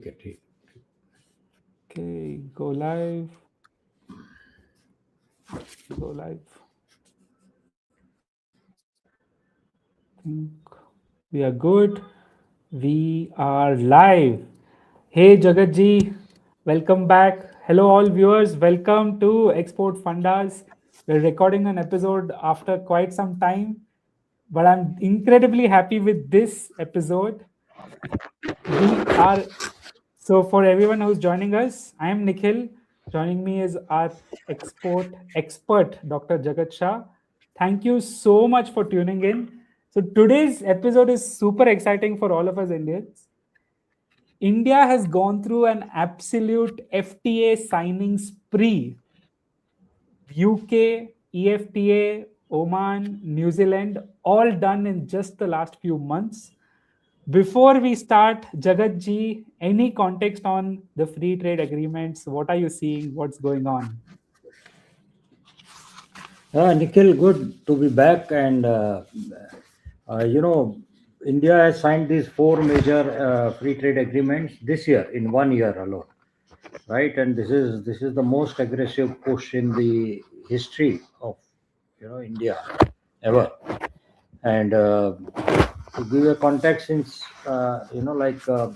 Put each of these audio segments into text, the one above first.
Okay. Okay, go live. Go live. Think we are good. We are live. Hey Jagatji, welcome back. Hello all viewers, welcome to Export Fundas. We're recording an episode after quite some time, but I'm incredibly happy with this episode. We are So, for everyone who's joining us, I am Nikhil. Joining me is our export expert, Dr. Jagat Shah. Thank you so much for tuning in. So, today's episode is super exciting for all of us Indians. India has gone through an absolute FTA signing spree. UK, EFTA, Oman, New Zealand, all done in just the last few months. Before we start, Jagat ji, any context on the free trade agreements? What are you seeing? What's going on? Nikhil, good to be back. And you know, India has signed these four major free trade agreements this year in 1 year alone, right? And this is the most aggressive push in the history of India ever. And to give a context, since ever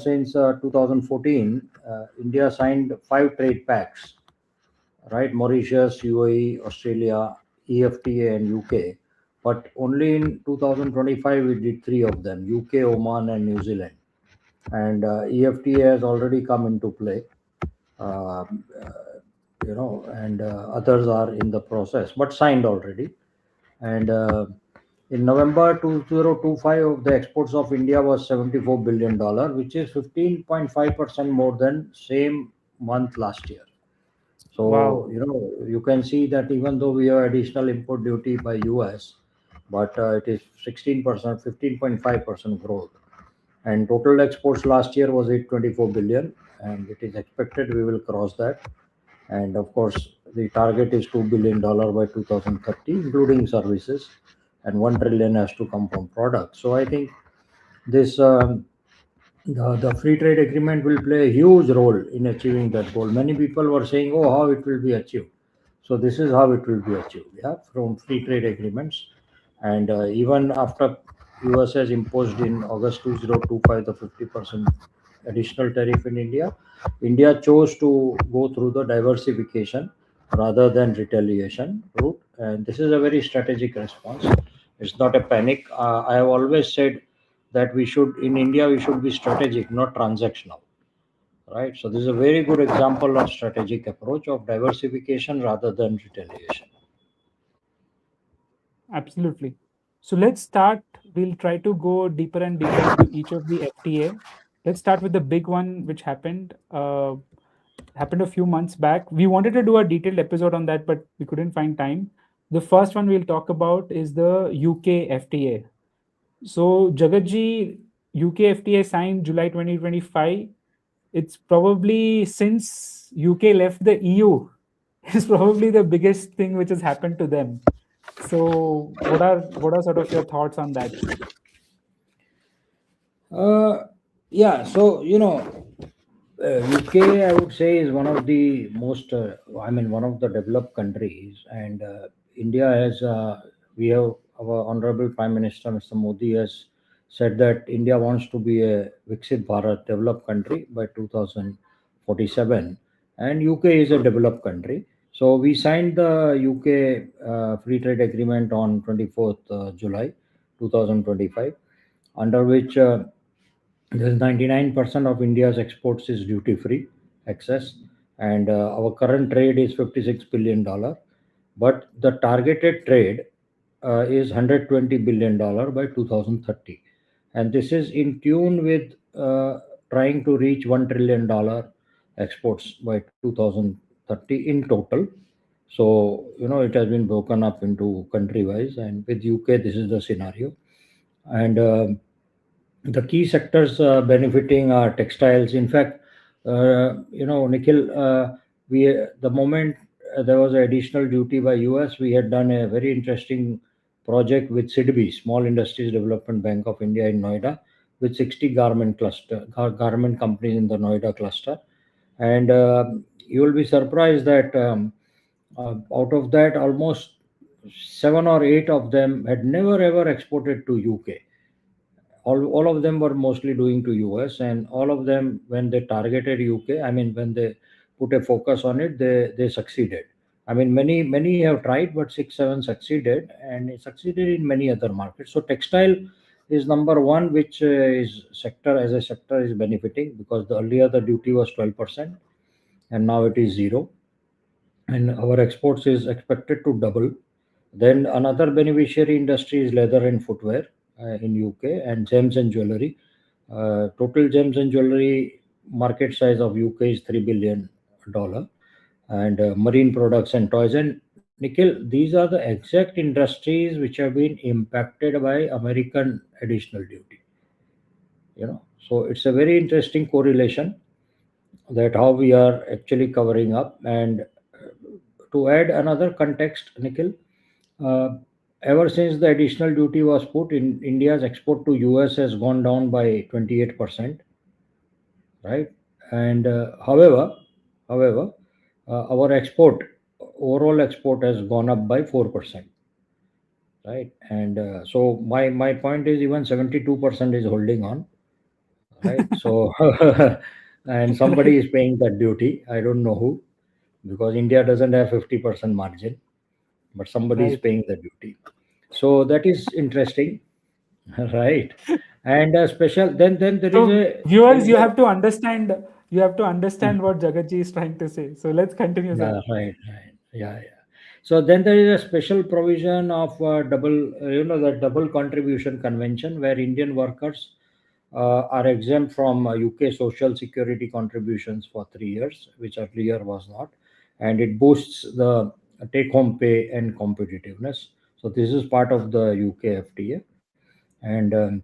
since 2014, India signed five trade pacts, right? Mauritius, UAE, Australia, EFTA, and UK. But only in 2025 we did three of them: UK, Oman, and New Zealand. And EFTA has already come into play, um, and others are in the process, but signed already. And in November 2025, the exports of India was $74 billion, which is 15.5% more than same month last year. So, Wow. you can see that even though we have additional import duty by US, but it is 16%, 15.5% growth. And total exports last year was 824 billion, and it is expected we will cross that. And of course, the target is $2 billion by 2030, including services, and 1 trillion has to come from products. So I think this the free trade agreement will play a huge role in achieving that goal. Many people were saying, "Oh, how it will be achieved?" So this is how it will be achieved. Yeah, from free trade agreements, and even after US has imposed in August 2025 the 50% additional tariff in India, India chose to go through the diversification rather than retaliation route, and this is a very strategic response. It's not a panic. I have always said that we should in India we should be strategic, not transactional, right? So this is a very good example of strategic approach of diversification rather than retaliation. Absolutely. So let's start. We'll try to go deeper and deeper into each of the FTA. Let's start with the big one, which happened a few months back. We wanted to do a detailed episode on that, but we couldn't find time. The first one we'll talk about is the UK FTA. So Jagatji, UK FTA signed July 2025. It's probably since UK left the EU, it's probably the biggest thing which has happened to them. So what are sort of your thoughts on that? Uh, yeah, so UK, I would say, is one of the most, one of the developed countries, and India has, we have our Honorable Prime Minister, Mr. Modi, has said that India wants to be a Viksit Bharat developed country by 2047, and UK is a developed country. So we signed the UK Free Trade Agreement on 24th July 2025, under which there's 99% of India's exports is duty free access, and our current trade is $56 billion. But the targeted trade is $120 billion by 2030, and this is in tune with trying to reach $1 trillion exports by 2030 in total. So it has been broken up into country wise, and with UK this is the scenario. And the key sectors benefiting are textiles. In fact, Nikhil, we the moment there was an additional duty by US, we had done a very interesting project with SIDBI, Small Industries Development Bank of India in Noida, with 60 garment companies in the Noida cluster. And you will be surprised that out of that, almost 7 or 8 of them had never ever exported to UK. All of them were mostly doing to US, and all of them, when they targeted UK, I mean, when they put a focus on it, they succeeded. I mean, many have tried, but 6 7 succeeded, and it succeeded in many other markets. So textile is number one, which is sector as a sector is benefiting, because the earlier the duty was 12%, and now it is zero, and our exports is expected to double. Then another beneficiary industry is leather and footwear in UK, and gems and jewelry. Total gems and jewelry market size of UK is $3 billion, and marine products and toys. And Nikhil, these are the exact industries which have been impacted by American additional duty. So it's a very interesting correlation, that how we are actually covering up. And to add another context, Nikhil, uh, ever since the additional duty was put in, India's export to US has gone down by 28%, right? And however, our export, overall export has gone up by 4%, right? And so my point is, even 72% is holding on, right? So and somebody Right. is paying that duty. I don't know who, because India doesn't have 50% margin, but somebody is Right. paying the duty. So that is interesting, right? And special, then So there viewers, is a you have to understand what Jagatji is trying to say. So let's continue, yeah, sir. right, yeah, yeah. So then there is a special provision of the double contribution convention, where Indian workers are exempt from UK social security contributions for 3 years, which earlier was not, and it boosts the take-home pay and competitiveness. So this is part of the UK FTA. And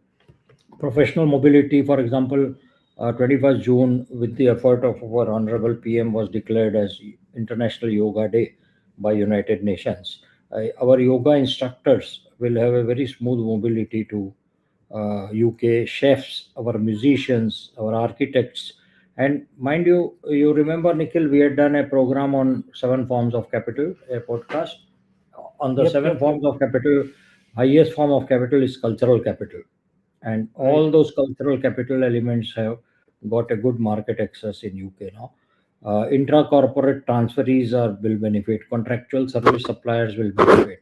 professional mobility, for example, 21st June, with the effort of our honorable PM, was declared as International Yoga Day by United Nations. Our yoga instructors will have a very smooth mobility to UK, chefs, our musicians, our architects. And mind you, you remember, Nikhil, we had done a program on 7 forms of capital, a podcast. On the Yep, seven yep, yep. forms of capital, highest form of capital is cultural capital, and all Right. those cultural capital elements have got a good market access in UK now. Intra-corporate transferees will benefit, contractual service suppliers will benefit,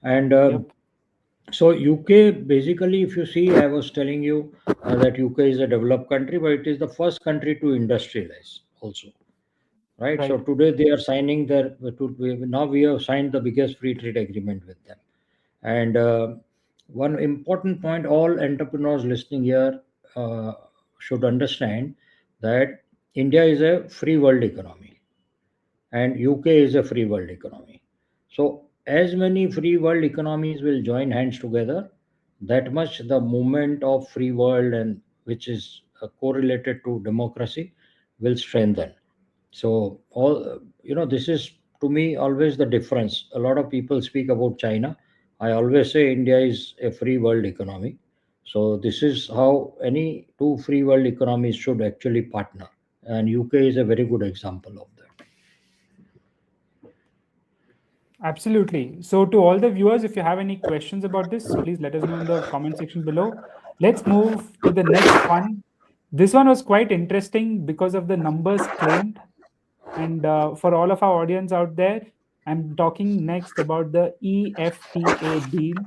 and Yep. so UK, basically, if you see, I was telling you that UK is a developed country, but it is the first country to industrialize also, right? So Right. today they are signing now we have signed the biggest free trade agreement with them. And one important point all entrepreneurs listening here uh, should understand, that India is a free world economy, and UK is a free world economy. So as many free world economies will join hands together, that much the movement of free world, and which is correlated to democracy, will strengthen. So this is, to me, always the difference. A lot of people speak about China. I always say India is a free world economy. So this is how any two free world economies should actually partner, and UK is a very good example of that. Absolutely. So, to all the viewers, if you have any questions about this, please let us know in the comment section below. Let's move to the next one. This one was quite interesting because of the numbers claimed. And for all of our audience out there, I'm talking next about the EFTA deal,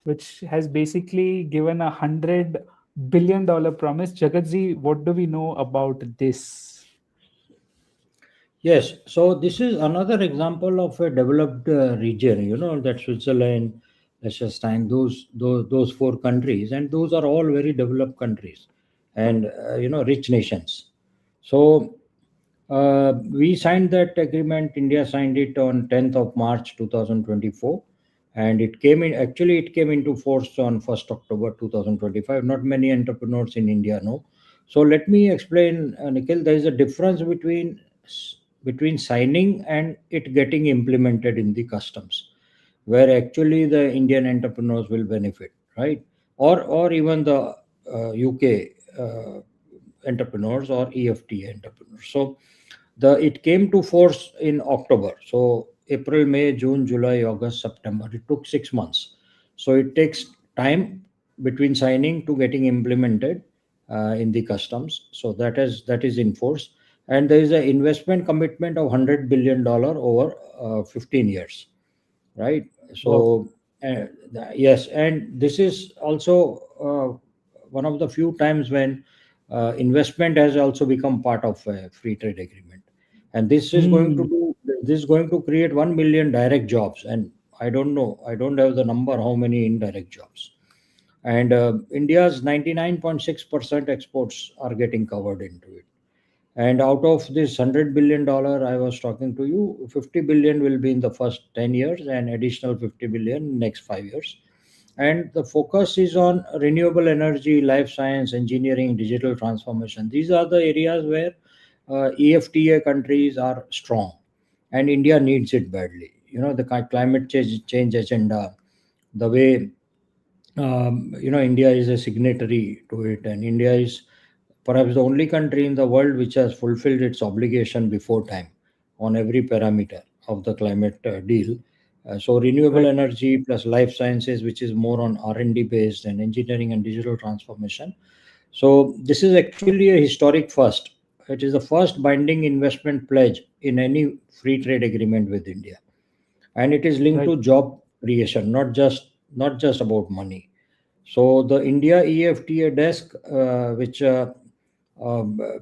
which has basically given $100 billion promise. Jagatji, what do we know about this? Yes, so this is another example of a developed region. That Switzerland, Liechtenstein, those 4 countries, and those are all very developed countries, and rich nations. So we signed that agreement. India signed it on 10th of March 2024, and it came into force on 1st October 2025. Not many entrepreneurs in India know. So let me explain, Nikhil. There is a difference between signing and it getting implemented in the customs, where actually the Indian entrepreneurs will benefit, right? Or even the UK entrepreneurs or EFTA entrepreneurs. So it came to force in October. So April, May, June, July, August, September. It took 6 months. So it takes time between signing to getting implemented in the customs. So that is in force, and there is an investment commitment of $100 billion over 15 years, right? Wow. So yes, and this is also one of the few times when investment has also become part of a free trade agreement, and Hmm. this is going to create 1 million direct jobs, and I don't have the number how many indirect jobs. And India's 99.6% exports are getting covered into it, and out of this $100 billion I was talking to you, 50 billion will be in the first 10 years and additional 50 billion next 5 years. And the focus is on renewable energy, life science, engineering, digital transformation. These are the areas where EFTA countries are strong, and India needs it badly. The climate change agenda, the way India is a signatory to it, and India is perhaps the only country in the world which has fulfilled its obligation before time on every parameter of the climate deal. So renewable Right. energy plus life sciences, which is more on R&D based, and engineering and digital transformation. So this is actually a historic first. It is the first binding investment pledge in any free trade agreement with India, and it is linked Right. to job creation, not just about money. So the India EFTA desk, which uh,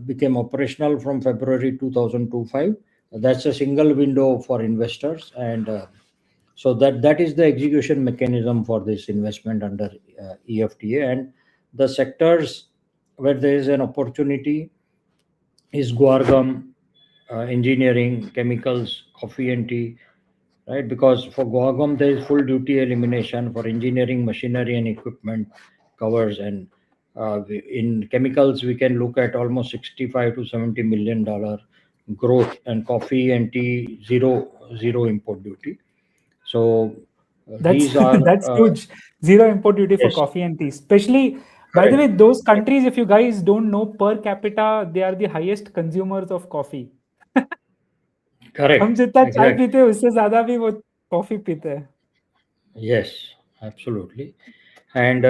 became operational from February 2025, that's a single window for investors, and so that is the execution mechanism for this investment under EFTA. And the sectors where there is an opportunity is Guargam, engineering, chemicals, coffee and tea, right? Because for Guagam, there is full duty elimination. For engineering, machinery and equipment covers, and in chemicals, we can look at almost 65 to 70 million dollar growth, and coffee and tea zero import duty. So That's these are that's huge. Zero import duty for yes, coffee and tea. Especially, by the way, correct, those countries, if you guys don't know, per capita, they are the highest consumers of coffee. हम correct, जितना चाय exactly. पीते हैं उससे ज्यादा भी वो coffee पीते हैं. Yes, absolutely. And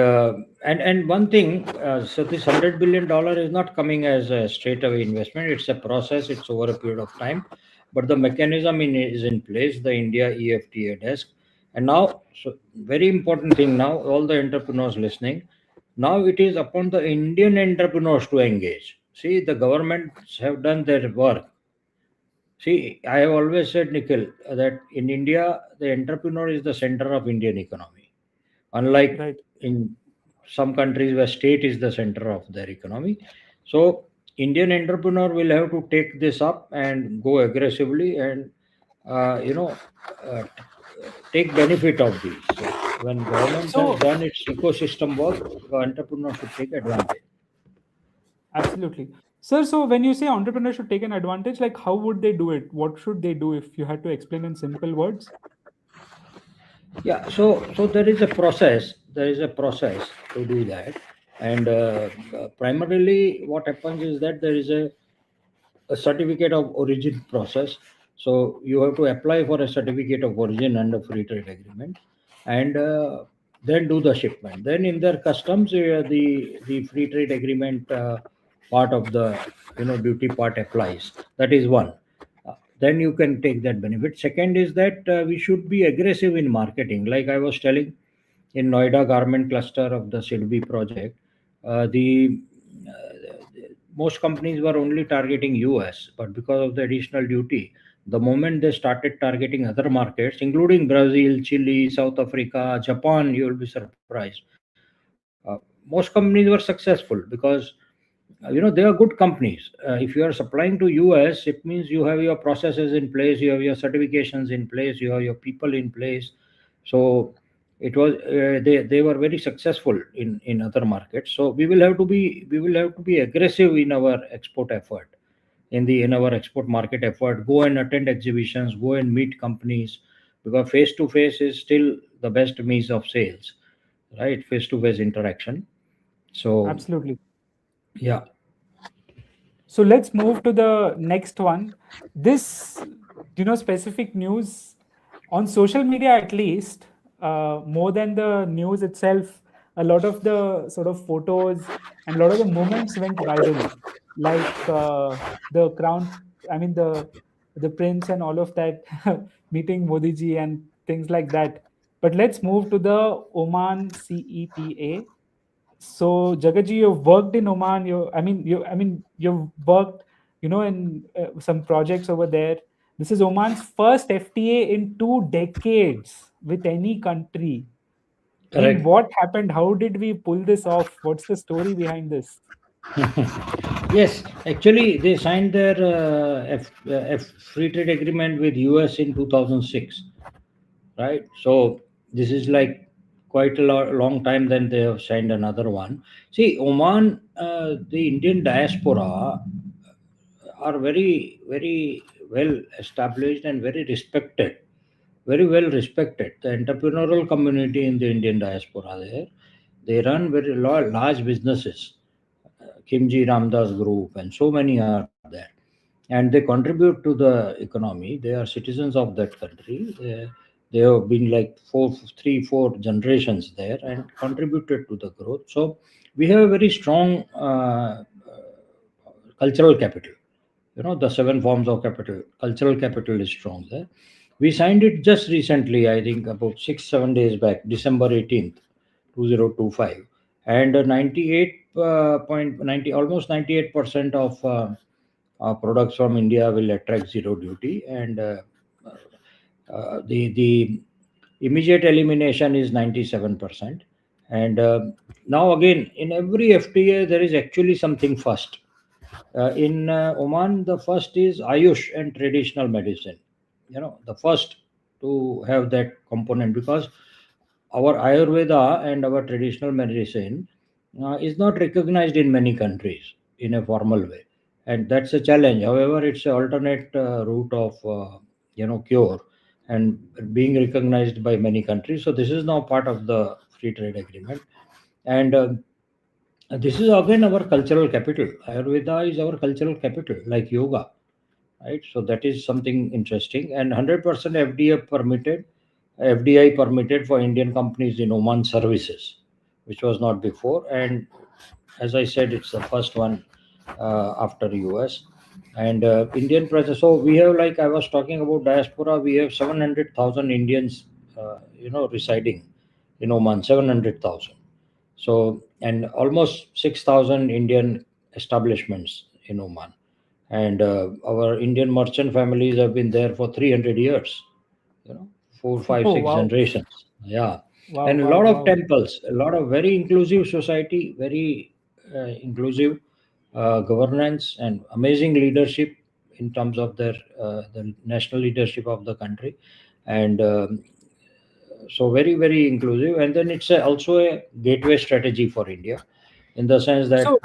one thing, so this $100 billion is not coming as a straightaway investment. It's a process. It's over a period of time, but the mechanism is in place. The India EFTA desk, and now, so very important thing now. All the entrepreneurs listening, now it is upon the Indian entrepreneurs to engage. See, the governments have done their work. See, I have always said, Nikhil, that in India, the entrepreneur is the center of Indian economy, unlike Right. in some countries where state is the center of their economy. So Indian entrepreneur will have to take this up and go aggressively, and uh, you know uh, take benefit of these. So when government has So done its ecosystem work, the entrepreneur should take advantage. absolutely, sir. So when you say entrepreneurs should take an advantage, like how would they do it? What should they do if you had to explain in simple words? Yeah, so there is a process. There is a process to do that, and primarily what happens is that there is a certificate of origin process. So you have to apply for a certificate of origin under free trade agreement, and then do the shipment. Then in their customs, the free trade agreement part of the duty part applies. That is one. Then you can take that benefit. Second is that we should be aggressive in marketing. Like I was telling, in Noida garment cluster of the Sidbi project, the most companies were only targeting US, but because of the additional duty, the moment they started targeting other markets, including Brazil, Chile, South Africa, Japan, you will be surprised. Most companies were successful because they are good companies. If you are supplying to US, it means you have your processes in place, you have your certifications in place, you have your people in place. So they were very successful in other markets. So we will have to be aggressive in our export effort, in our export market effort. Go and attend exhibitions, go and meet companies, because face to face is still the best means of sales, right? Face to face interaction. So Absolutely. yeah, So let's move to the next one. This, specific news on social media, at least, more than the news itself, a lot of the sort of photos and a lot of the moments went viral, like the crown. I mean the prince and all of that meeting Modi ji and things like that. But let's move to the Oman CEPA. So Jagaji, you've worked in Oman. You've worked, in some projects over there. This is Oman's first FTA in 2 decades with any country. I mean, correct. what happened? How did we pull this off? What's the story behind this? Yes, actually, they signed their F free trade agreement with US in 2006, right? So this is like quite a long time. Then they have signed another one. See, Oman, the Indian diaspora are very well established and very respected, very well respected. The entrepreneurial community in the Indian diaspora there, they run very large businesses, Kimji Ramdas Group, and so many are there. And they contribute to the economy. They are citizens of that country. They have been like 4 generations there and contributed to the growth. So we have a very strong cultural capital. You know, the seven forms of capital, cultural capital is strong there. We signed it just recently, I think about 6 7 days back, December 18th, 2025, and 98.90, almost 98% of products from India will attract zero duty, and the immediate elimination is 97%. And now again, in every FTA there is actually something first. In Oman, the first is Ayush and traditional medicine. You know, the first to have that component, because our Ayurveda and our traditional medicine is not recognized in many countries in a formal way, and that's a challenge. However, it's an alternate route of cure and being recognized by many countries. So this is now part of the free trade agreement, and this is again our cultural capital. Ayurveda is our cultural capital, like yoga, right? So that is something interesting. And 100% FDI permitted for Indian companies in Oman services, which was not before. And as I said, it's the first one after US. And Indian presence. So we have, like I was talking about diaspora, we have 700,000 Indians, residing in Oman. 700,000. So, and almost 6,000 Indian establishments in Oman. And our Indian merchant families have been there for 300 years, you know, four, five, Oh, six wow. generations. Yeah. Wow, And a wow, lot of wow. temples, a lot of very inclusive society, very inclusive governance, and amazing leadership in terms of their the national leadership of the country. And so very inclusive. And then it's also a gateway strategy for India, in the sense that, So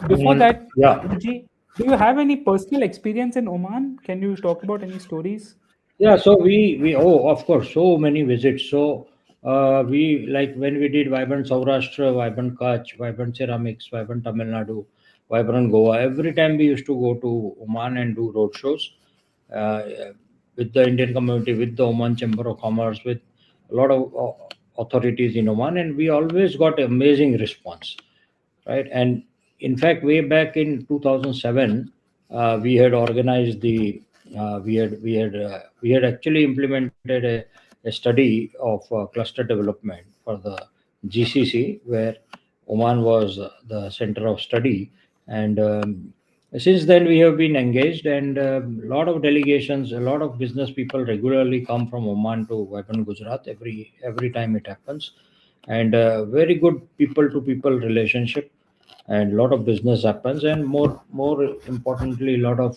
before that, yeah. Jagaji, do you have any personal experience in Oman? Can you talk about any stories? Yeah, so we oh, of course, so many visits. So we, like when we did Vibrant Saurashtra, Vibrant Kutch, Vibrant Ceramics, Vibrant Tamil Nadu, Vibrant Goa. Every time we used to go to Oman and do road shows uh, with the Indian community, with the Oman Chamber of Commerce, with a lot of authorities in Oman, and we always got amazing response, right? And in fact, way back in 2007, we had organized the we had actually implemented a study of cluster development for the GCC, where Oman was the center of study. And since then we have been engaged, and a lot of delegations, a lot of business people regularly come from Oman to Vibrant Gujarat every time it happens. And very good people to people relationship, and a lot of business happens, and more importantly, a lot of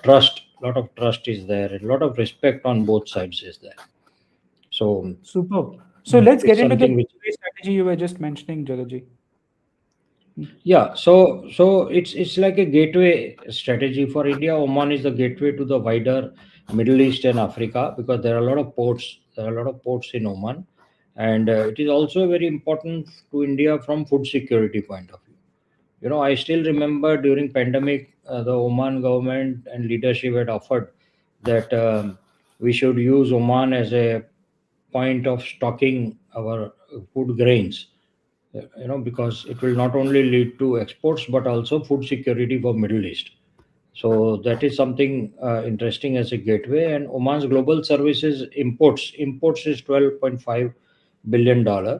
trust. A lot of trust is there, a lot of respect on both sides is there. So Superb. So let's it's get into the something which, gateway strategy you were just mentioning, Jagaji. Hmm. yeah. So it's like a gateway strategy for India. Oman is the gateway to the wider Middle East and Africa, because there are a lot of ports. There are a lot of ports in Oman, and it is also very important to India from food security point of view. I still remember during pandemic, the Oman government and leadership had offered that we should use Oman as a point of stocking our food grains. Because it will not only lead to exports but also food security for Middle East. So that is something interesting as a gateway. And Oman's global services imports is $12.5 billion.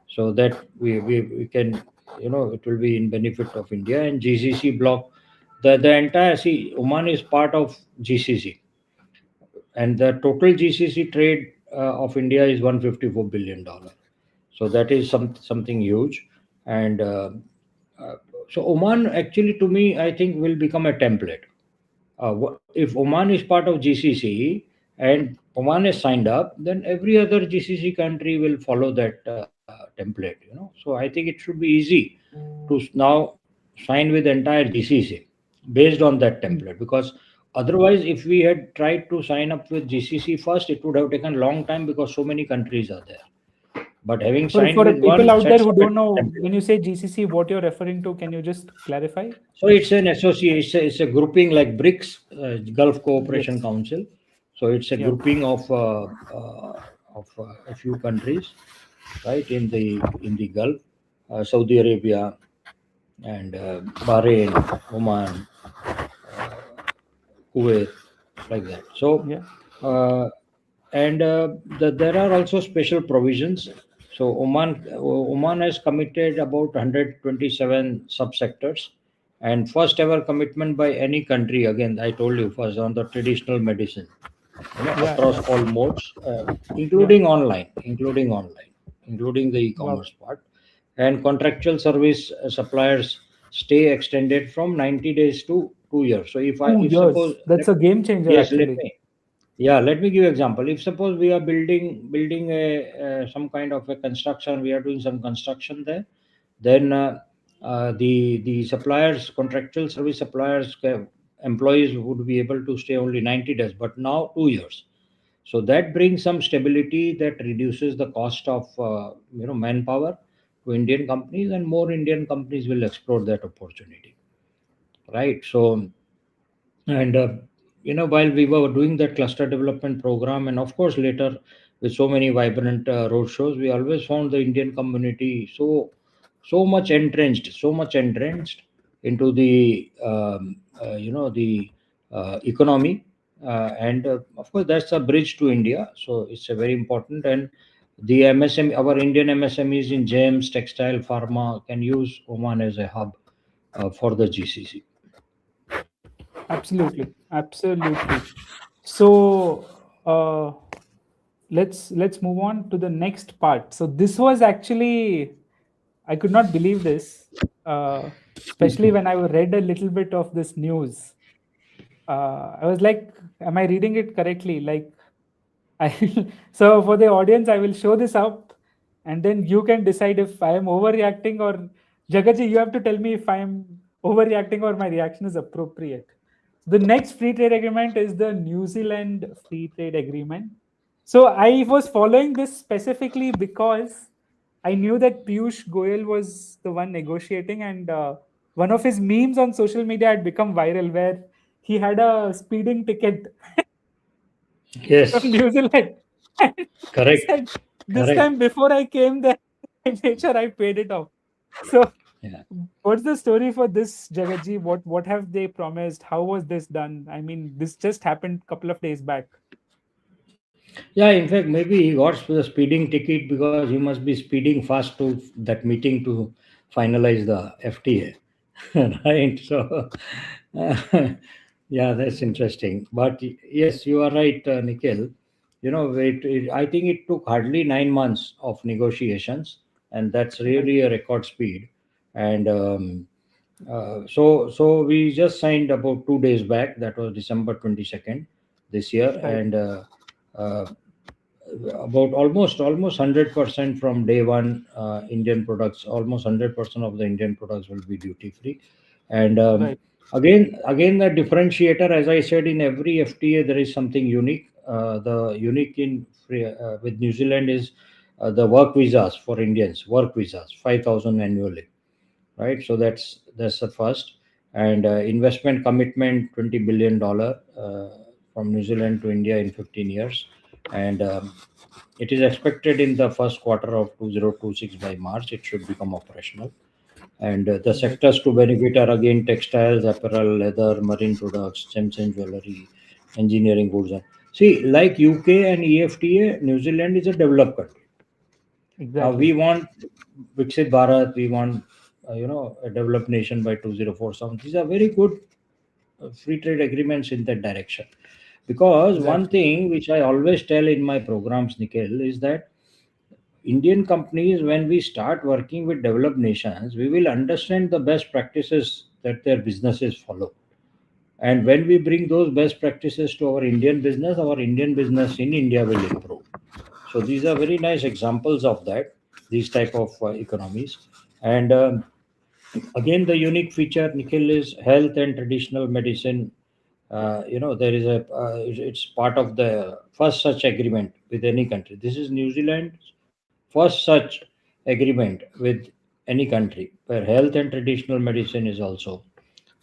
So that we can, it will be in benefit of India and GCC bloc. The entire, see, Oman is part of GCC, and the total GCC trade of India is $154 billion. So that is something huge. And so Oman actually, to me, I think will become a template. If Oman is part of GCC and Oman is signed up, then every other GCC country will follow that template. So I think it should be easy to now sign with entire GCC based on that Mm. template. Because otherwise, if we had tried to sign up with GCC first, it would have taken a long time because so many countries are there. But having signed For with people one out there sets who up a don't know, template. when you say GCC, what you're referring to, can you just clarify? So it's an association, it's a grouping like BRICS, Gulf Cooperation Yes. Council. So it's a Yeah. grouping of a few countries, right, in the Gulf, Saudi Arabia and Bahrain, Oman, Kuwait, like that. So, Yeah. uh, and there are also special provisions. So Oman has committed about 127 subsectors, and first ever commitment by any country. Again, I told you first on the traditional medicine, Yeah. across Yeah. all modes, Yeah. including the Wow. e-commerce part, and contractual service suppliers stay extended from 90 days to 2 years. So Two if suppose, years. That's a game changer, yes, let actually. me, yeah, let me give you example. If suppose we are building a some kind of a construction, we are doing some construction there, then the suppliers, contractual service suppliers, employees would be able to stay only 90 days, but now 2 years. So that brings some stability, that reduces the cost of manpower to Indian companies, and more Indian companies will explore that opportunity, right? So, and while we were doing that cluster development program, and of course later with so many vibrant road shows, we always found the Indian community so much entrenched into the economy, and of course that's a bridge to India. So it's a very important. And the our Indian MSMEs in gems, textile, pharma can use Oman as a hub for the GCC. Absolutely. Absolutely. So let's move on to the next part. So this was actually, I could not believe this, uh, especially when I read a little bit of this news. I was like, am I reading it correctly? Like, I so for the audience, I will show this up, and then you can decide if I am overreacting, or Jagaji, you have to tell me if I am overreacting or my reaction is appropriate. The next free trade agreement is the New Zealand Free Trade Agreement. So I was following this specifically because I knew that Piyush Goyal was the one negotiating, and one of his memes on social media had become viral where he had a speeding ticket from Yes, New Zealand. And he correct, said, this correct. time before I came there, I made sure I paid it off. So, Yeah. what's the story for this, Jagaji? What have they promised? How was this done? I mean, this just happened a couple of days back. Yeah, in fact, maybe he got the speeding ticket because he must be speeding fast to that meeting to finalize the FTA, right? So, yeah, that's interesting. But yes, you are right, Nikhil. I think it took hardly 9 months of negotiations, and that's Right, really a record speed. And so we just signed about 2 days back. That was December 22nd this year, right, and uh, about almost 100% from day one. Indian products, almost 100% of the Indian products will be duty free. And right. again the differentiator, as I said, in every FTA there is something unique. The unique with New Zealand is the work visas for Indians, work visas, 5,000 annually, right? So that's the first. And investment commitment, $20 billion from New Zealand to India in 15 years. And it is expected in the first quarter of 2026. By March, it should become operational. And the Right. sectors to benefit are again textiles, apparel, leather, marine products, gems and jewelry, engineering goods. See, like UK and EFTA, New Zealand is a developed country. Now Exactly. we want Viksit Bharat, we want a developed nation by 2047. These are very good free trade agreements in that direction. Because one Exactly. thing which I always tell in my programs, Nikhil, is that Indian companies, when we start working with developed nations, we will understand the best practices that their businesses follow. And when we bring those best practices to our Indian business in India will improve. So these are very nice examples of that, these type of economies. And again, the unique feature, Nikhil, is health and traditional medicine. There is it's part of the first such agreement with any country. This is New Zealand's first such agreement with any country where health and traditional medicine is also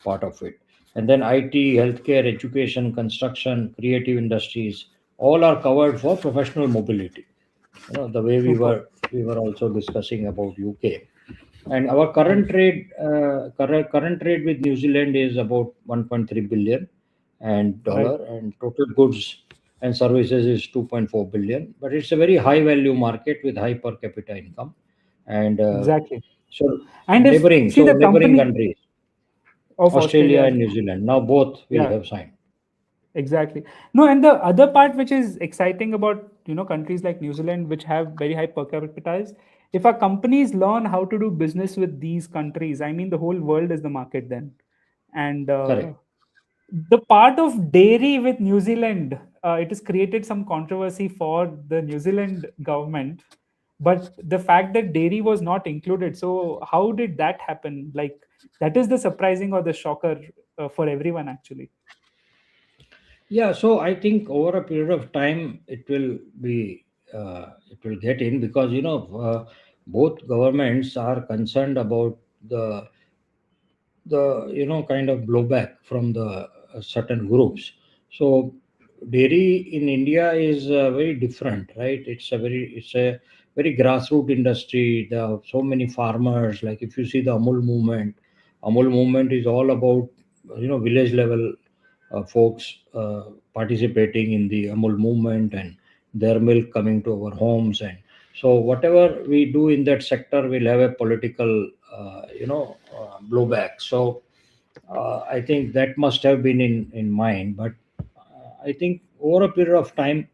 part of it. And then IT, healthcare, education, construction, creative industries, all are covered for professional mobility. The way Super. we were also discussing about UK. And our Right. current trade with New Zealand is about 1.3 billion and Right. dollar, and total goods and services is 2.4 billion. But it's a very high value market with high per capita income, and Exactly. so And if see the neighboring company countries, of Australia Australia, and New Zealand. Now both we yeah, have signed. exactly. No, and the other part which is exciting about countries like New Zealand, which have very high per capita, is if our companies learn how to do business with these countries, I mean, the whole world is the market then. And Correct. the part of dairy with New Zealand, it has created some controversy for the New Zealand government. But the fact that dairy was not included, so how did that happen? Like, that is the surprising or the shocker for everyone, actually. Yeah, so I think over a period of time it will get in, because both governments are concerned about the kind of blowback from the certain groups. So dairy in India is very different, right? It's a very grassroots industry. There are so many farmers. Like if you see the Amul movement is all about village level folks participating in the Amul movement, and their milk coming to our homes. And so whatever we do in that sector will have a political blowback. So I think that must have been in mind. But I think over a period of time,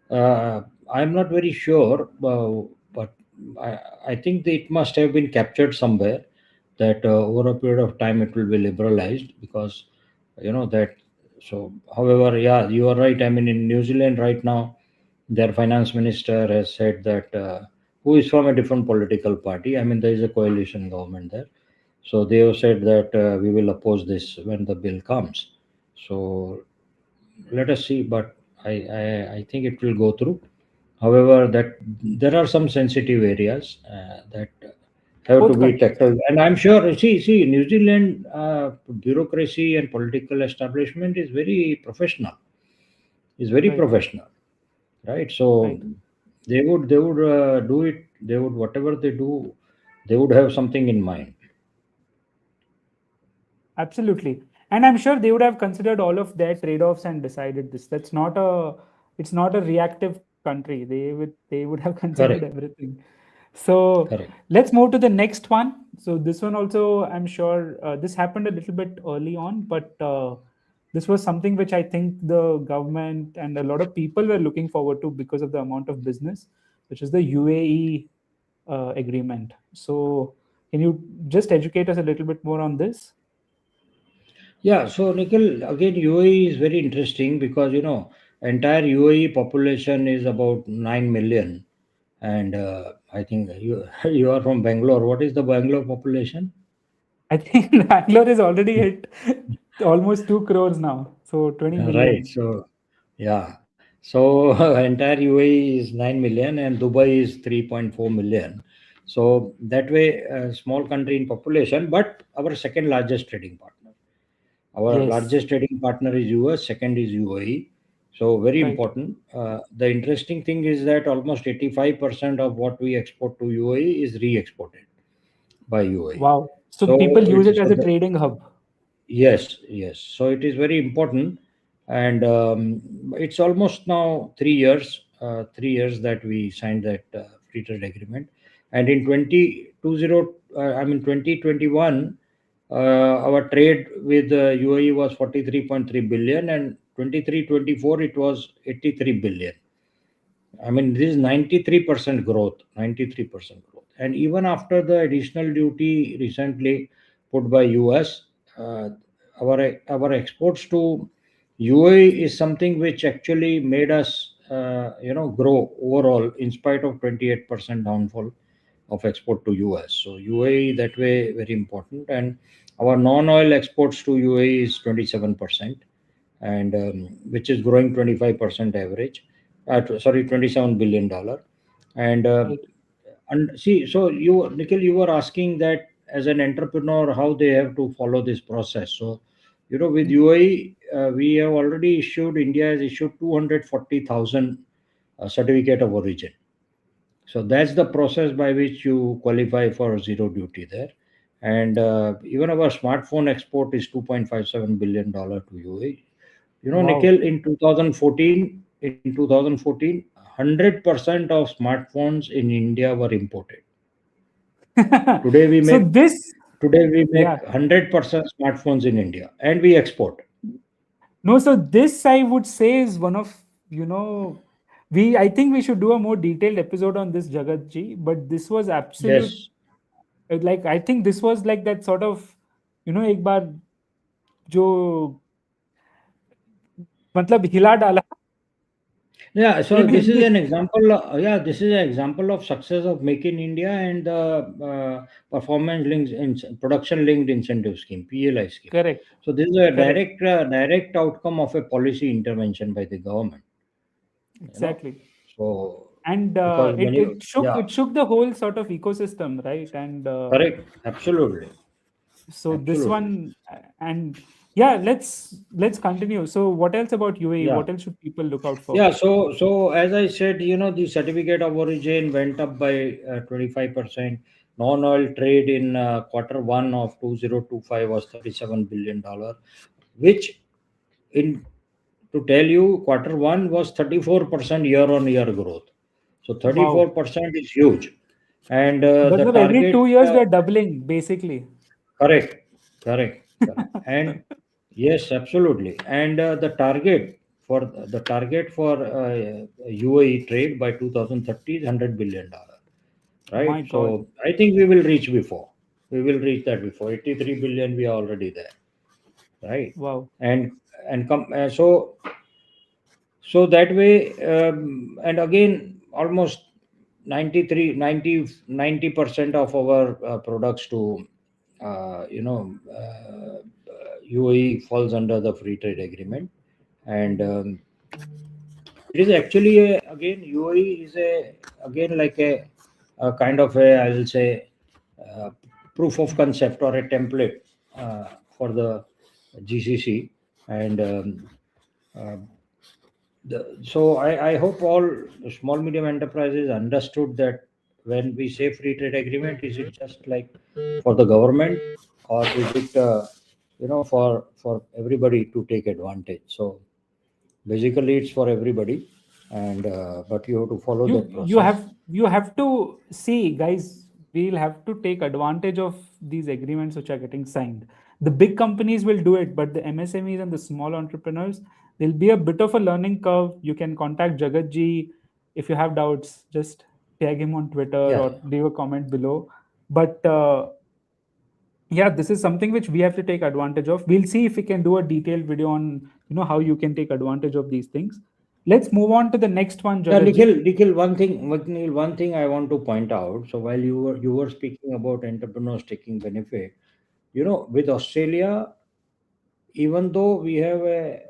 uh, I'm not very sure, but I think that it must have been captured somewhere that over a period of time it will be liberalized, because that. So, however, yeah, you are right. I mean, in New Zealand right now, their finance minister has said that who is from a different political party. I mean, there is a coalition government there, so they have said that we will oppose this when the bill comes. So let us see, but I think it will go through. However, that there are some sensitive areas that have to Both be countries. tackled, and I'm sure. See, New Zealand bureaucracy and political establishment is very professional. Is very Right. professional, right? So Right. they would do it. They would, whatever they do, they would have something in mind. Absolutely. And I'm sure they would have considered all of their trade-offs and decided this. It's not a reactive country. They would have considered Correct. everything. So Correct. let's move to the next one. So this one also, I'm sure this happened a little bit early on, but this was something which I think the government and a lot of people were looking forward to because of the amount of business, which is the UAE agreement. So can you just educate us a little bit more on this? Yeah, so Nikhil, again, UAE is very interesting because entire UAE population is about 9 million, and I think you you are from Bangalore. What is the Bangalore population? I think Bangalore is already hit almost 2 crores now. So 20 Right. million. So yeah. So entire UAE is 9 million and Dubai is 3.4 million. So that way, a small country in population, but our second largest trading partner. Our Yes, largest trading partner is US, second is UAE. So very right. important. The interesting thing is that almost 85% of what we export to UAE is re-exported by UAE. Wow. So So people use it it's as so a trading hub. yes, yes. So it is very important, and it's almost now 3 years. 3 years that we signed that free trade agreement, and in 2021, our trade with UAE was 43.3 billion, and 23-24 it was 83 billion. I mean, this is 93% growth, 93% growth. And even after the additional duty recently put by US, uh, our exports to UAE is something which actually made us, grow overall in spite of 28% downfall of export to US. So UAE that way very important, and our non-oil exports to UAE is 27%, and which is growing 25% average. Sorry, $27 billion, and Right. see. So Nikhil, you were asking that as an entrepreneur how they have to follow this process. So with Mm. UAE, we have already issued. India has issued 240,000 certificate of origin. So that's the process by which you qualify for zero duty there. And even our smartphone export is $2.57 billion to UAE. Wow. Nikhil, in 2014, 100% of smartphones in India were imported. Today we So make this, today we make yeah. 100% smartphones in India, and we export. No, so this I would say is one of, I think we should do a more detailed episode on this, Jagatji, but this was absolute, Yes. like, I think this was like that sort of, एक बार जो मतलब हिला डाला Yeah, so in this is Hindi. an example. This is an example of success of Make in India and the performance linked production linked incentive scheme (PLI) scheme. Correct, So this is a correct, direct outcome of a policy intervention by the government. You know, exactly. so And because it many, yeah, it shook the whole sort of ecosystem, right? And correct, absolutely, so this absolutely, one, and yeah, let's continue. So what else about UAE? yeah. What else should people look out for? Yeah, so as I said, the certificate of origin went up by 25%. Non-oil trade in quarter one of 2025 was $37 billion, which in to tell you, quarter one was 34% year-on-year growth. So Wow. 34% is huge, and the Matlab every target. 2 years we are doubling basically. Correct, correct. And yes, absolutely. And the target for UAE trade by 2030 is $100 billion, My right? God. So I think we will reach before. We will reach that before 83 billion. We are already there, right? Wow. And so that way, and again, almost 90% of our products to UAE falls under the free trade agreement, and Mhm. it is actually again UAE is a again like a kind of a, I will say, uh, proof of concept or a template for the GCC, and uh, so I hope all small medium enterprises understood that when we say free trade agreement, is it just like for the government, or is it for everybody to take advantage? So basically, it's for everybody, and but you have to follow that process. You have to see, guys, we'll have to take advantage of these agreements which are getting signed. The big companies will do it, but the MSMEs and the small entrepreneurs, there'll be a bit of a learning curve. You can contact Jagatji if you have doubts. Just tag him on Twitter Yeah, or leave a comment below. But yeah, this is something which we have to take advantage of. We'll see if we can do a detailed video on how you can take advantage of these things. Let's move on to the next one, yeah, Jagatji. Nikhil, one thing I want to point out. So while you were speaking about entrepreneurs taking benefit, with Australia, even though we have a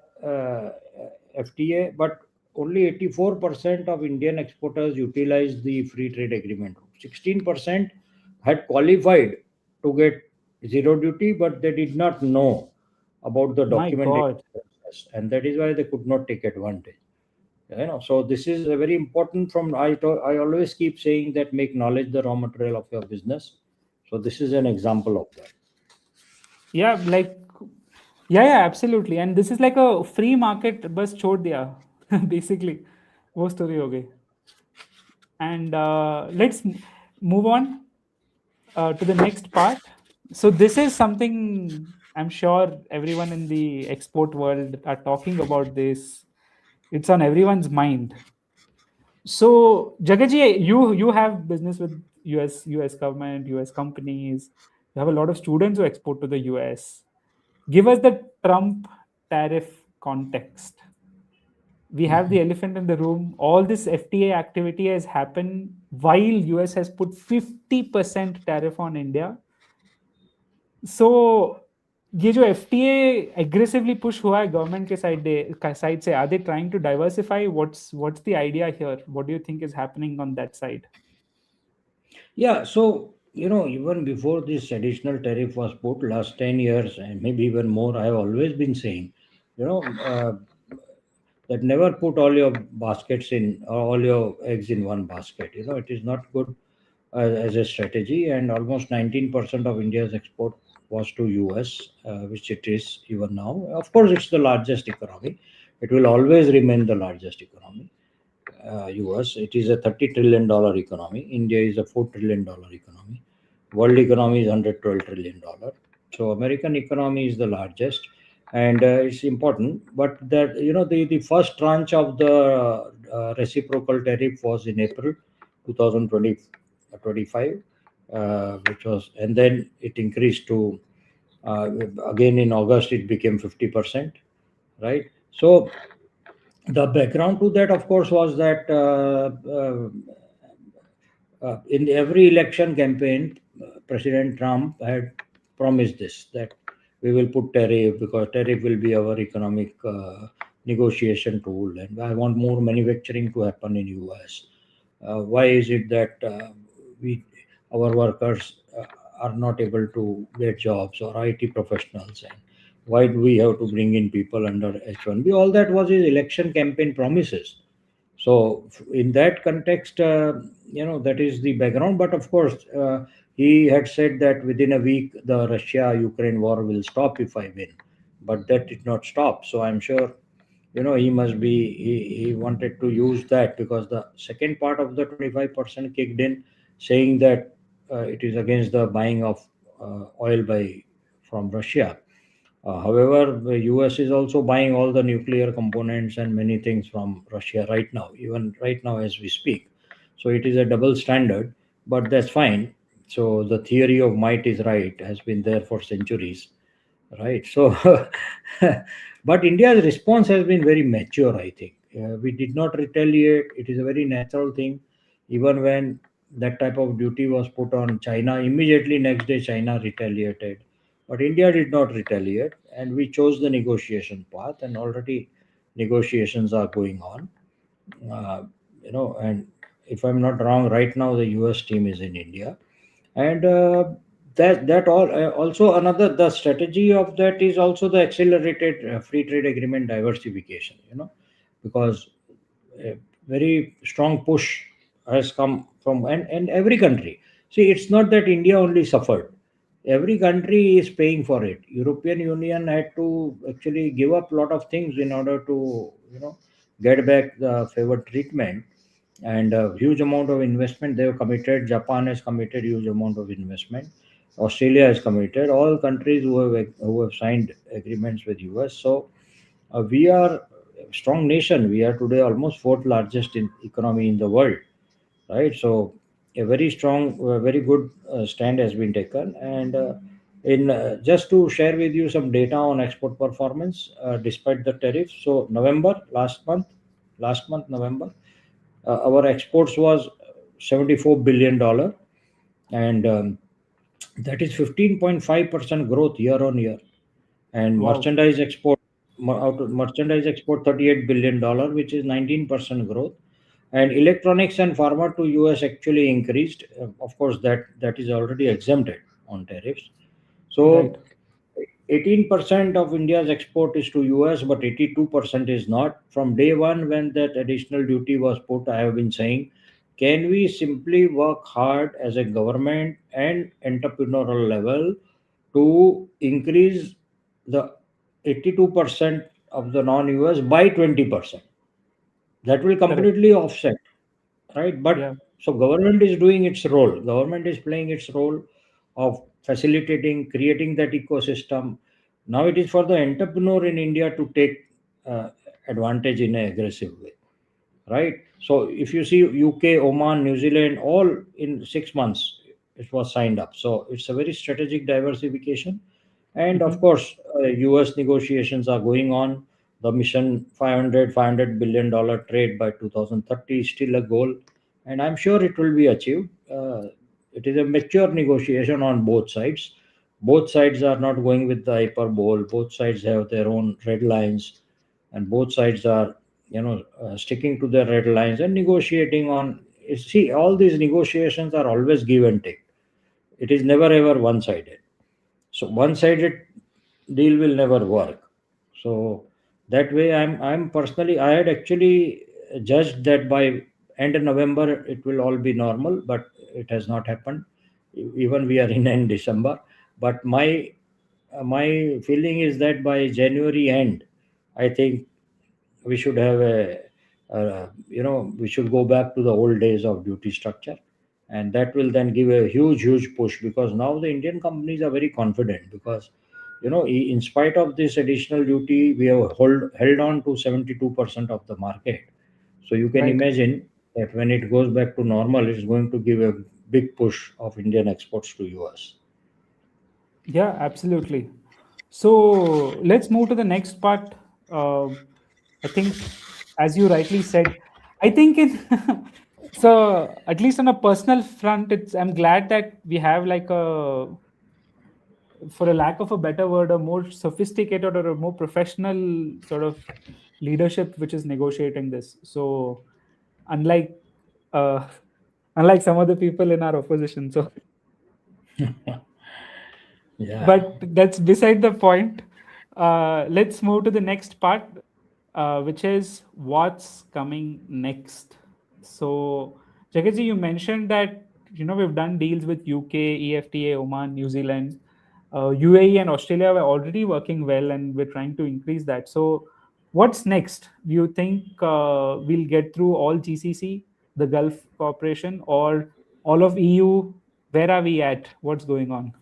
FTA, but only 84% of Indian exporters utilized the free trade agreement. 16% had qualified to get zero duty, but they did not know about the My documentation God. process, and that is why they could not take advantage. So this is a very important. I always keep saying that make knowledge the raw material of your business. So this is an example of that. Yeah, like, yeah, absolutely. And this is like a free market बस छोड़ दिया basically वो story हो गई. And let's move on to the next part. So this is something I'm sure everyone in the export world are talking about this. It's on everyone's mind. So Jagaji, you have business with US government, US companies. You have a lot of students who export to the US. Give us the Trump tariff context. We have the elephant in the room. All this FTA activity has happened while US has put 50% tariff on India. So ये जो FTA aggressively push हुआ है government के side से, are they trying to diversify? What's the idea here? What do you think is happening on that side? Yeah, so even before this additional tariff was put last 10 years and maybe even more, I have always been saying, you know, uh, that never put all your baskets in, or all your eggs in one basket. It is not good as a strategy, and almost 19% of India's export was to US, which it is even now. Of course, it's the largest economy. It will always remain the largest economy. US. It is a $30 trillion economy. India is a $4 trillion economy. World economy is $112 trillion. So American economy is the largest, and it's important. But that the first tranche of the reciprocal tariff was in April 2025, which was, and then it increased to again in August it became 50%, right? So the background to that, of course, was that in every election campaign, President Trump had promised this, that we will put tariff because tariff will be our economic negotiation tool, and I want more manufacturing to happen in US. Why is it that we our workers are not able to get jobs, or IT professionals, and why do we have to bring in people under H1B? All that was his election campaign promises. So in that context, that is the background. But of course, he had said that within a week the Russia-Ukraine war will stop if I win, but that did not stop. So I'm sure, he must be he wanted to use that, because the second part of the 25% kicked in, saying that it is against the buying of oil by from Russia. However, the US is also buying all the nuclear components and many things from Russia right now, even right now as we speak. So it is a double standard, but that's fine. So the theory of might is right, has been there for centuries, right? So, but India's response has been very mature, I think. We did not retaliate. It is a very natural thing. Even when that type of duty was put on China, immediately next day China retaliated. But India did not retaliate, and we chose the negotiation path, and already negotiations are going on. Uh, and if I'm not wrong, right now the US team is in India, and that all also another the strategy of that is also the accelerated free trade agreement diversification, because a very strong push has come from, and every country. See, it's not that India only suffered. Every country is paying for it. European Union had to actually give up a lot of things in order to get back the favored treatment, and a huge amount of investment they have committed. Japan has committed huge amount of investment. Australia has committed. All countries who have signed agreements with US. So we are a strong nation. We are today almost fourth largest economy in the world, right? So a very strong, very good stand has been taken. And in just to share with you some data on export performance, despite the tariffs. So November last month November, our exports was $74 billion, and that is 15.5% growth year on year. And Wow. merchandise export out of merchandise export $38 billion, which is 19% growth. And electronics and pharma to US actually increased. Of course, that is already exempted on tariffs. Right. So 18% of India's export is to US, but 82% is not. From day one, when that additional duty was put, I have been saying, can we simply work hard as a government and entrepreneurial level to increase the 82% of the non-US by 20%? That will Correct. completely offset, right? But Yeah. so government is doing its role, government is playing its role of facilitating, creating that ecosystem. Now it is for the entrepreneur in India to take uh, advantage in an aggressive way, right? So if you see UK, Oman, New Zealand, all in 6 months it was signed up. So it's a very strategic diversification. And of Hmm. course, US negotiations are going on. The mission 500 billion dollar trade by 2030 is still a goal, and I'm sure it will be achieved. It is a mature negotiation on both sides. Both sides are not going with the hyperbole. Both sides have their own red lines, and both sides are, sticking to their red lines and negotiating on. See, all these negotiations are always give and take. It is never ever one sided. So one sided deal will never work. So that way, I'm personally, I had actually judged that by end of November it will all be normal, but it has not happened. Even we are in end December. But my feeling is that by January end, I think we should have we should go back to the old days of duty structure, and that will then give a huge push, because now the Indian companies are very confident, because in spite of this additional duty, we have held on to 72% of the market. So you can Right. imagine that when it goes back to normal, it's going to give a big push of Indian exports to US. Yeah, absolutely. So let's move to the next part. Uh, I think, as you rightly said, I think so at least on a personal front, it's I'm glad that we have like a, for a lack of a better word, a more sophisticated or a more professional sort of leadership which is negotiating this. So unlike uh, unlike some other people in our opposition. So Yeah. but that's beside the point. Let's move to the next part, which is what's coming next. So, Jagatji, you mentioned that we've done deals with UK, EFTA, Oman, New Zealand, UAE, and Australia were already working well, and we're trying to increase that. So, what's next? Do you think we'll get through all GCC, the Gulf Cooperation, or all of EU? Where are we at? What's going on?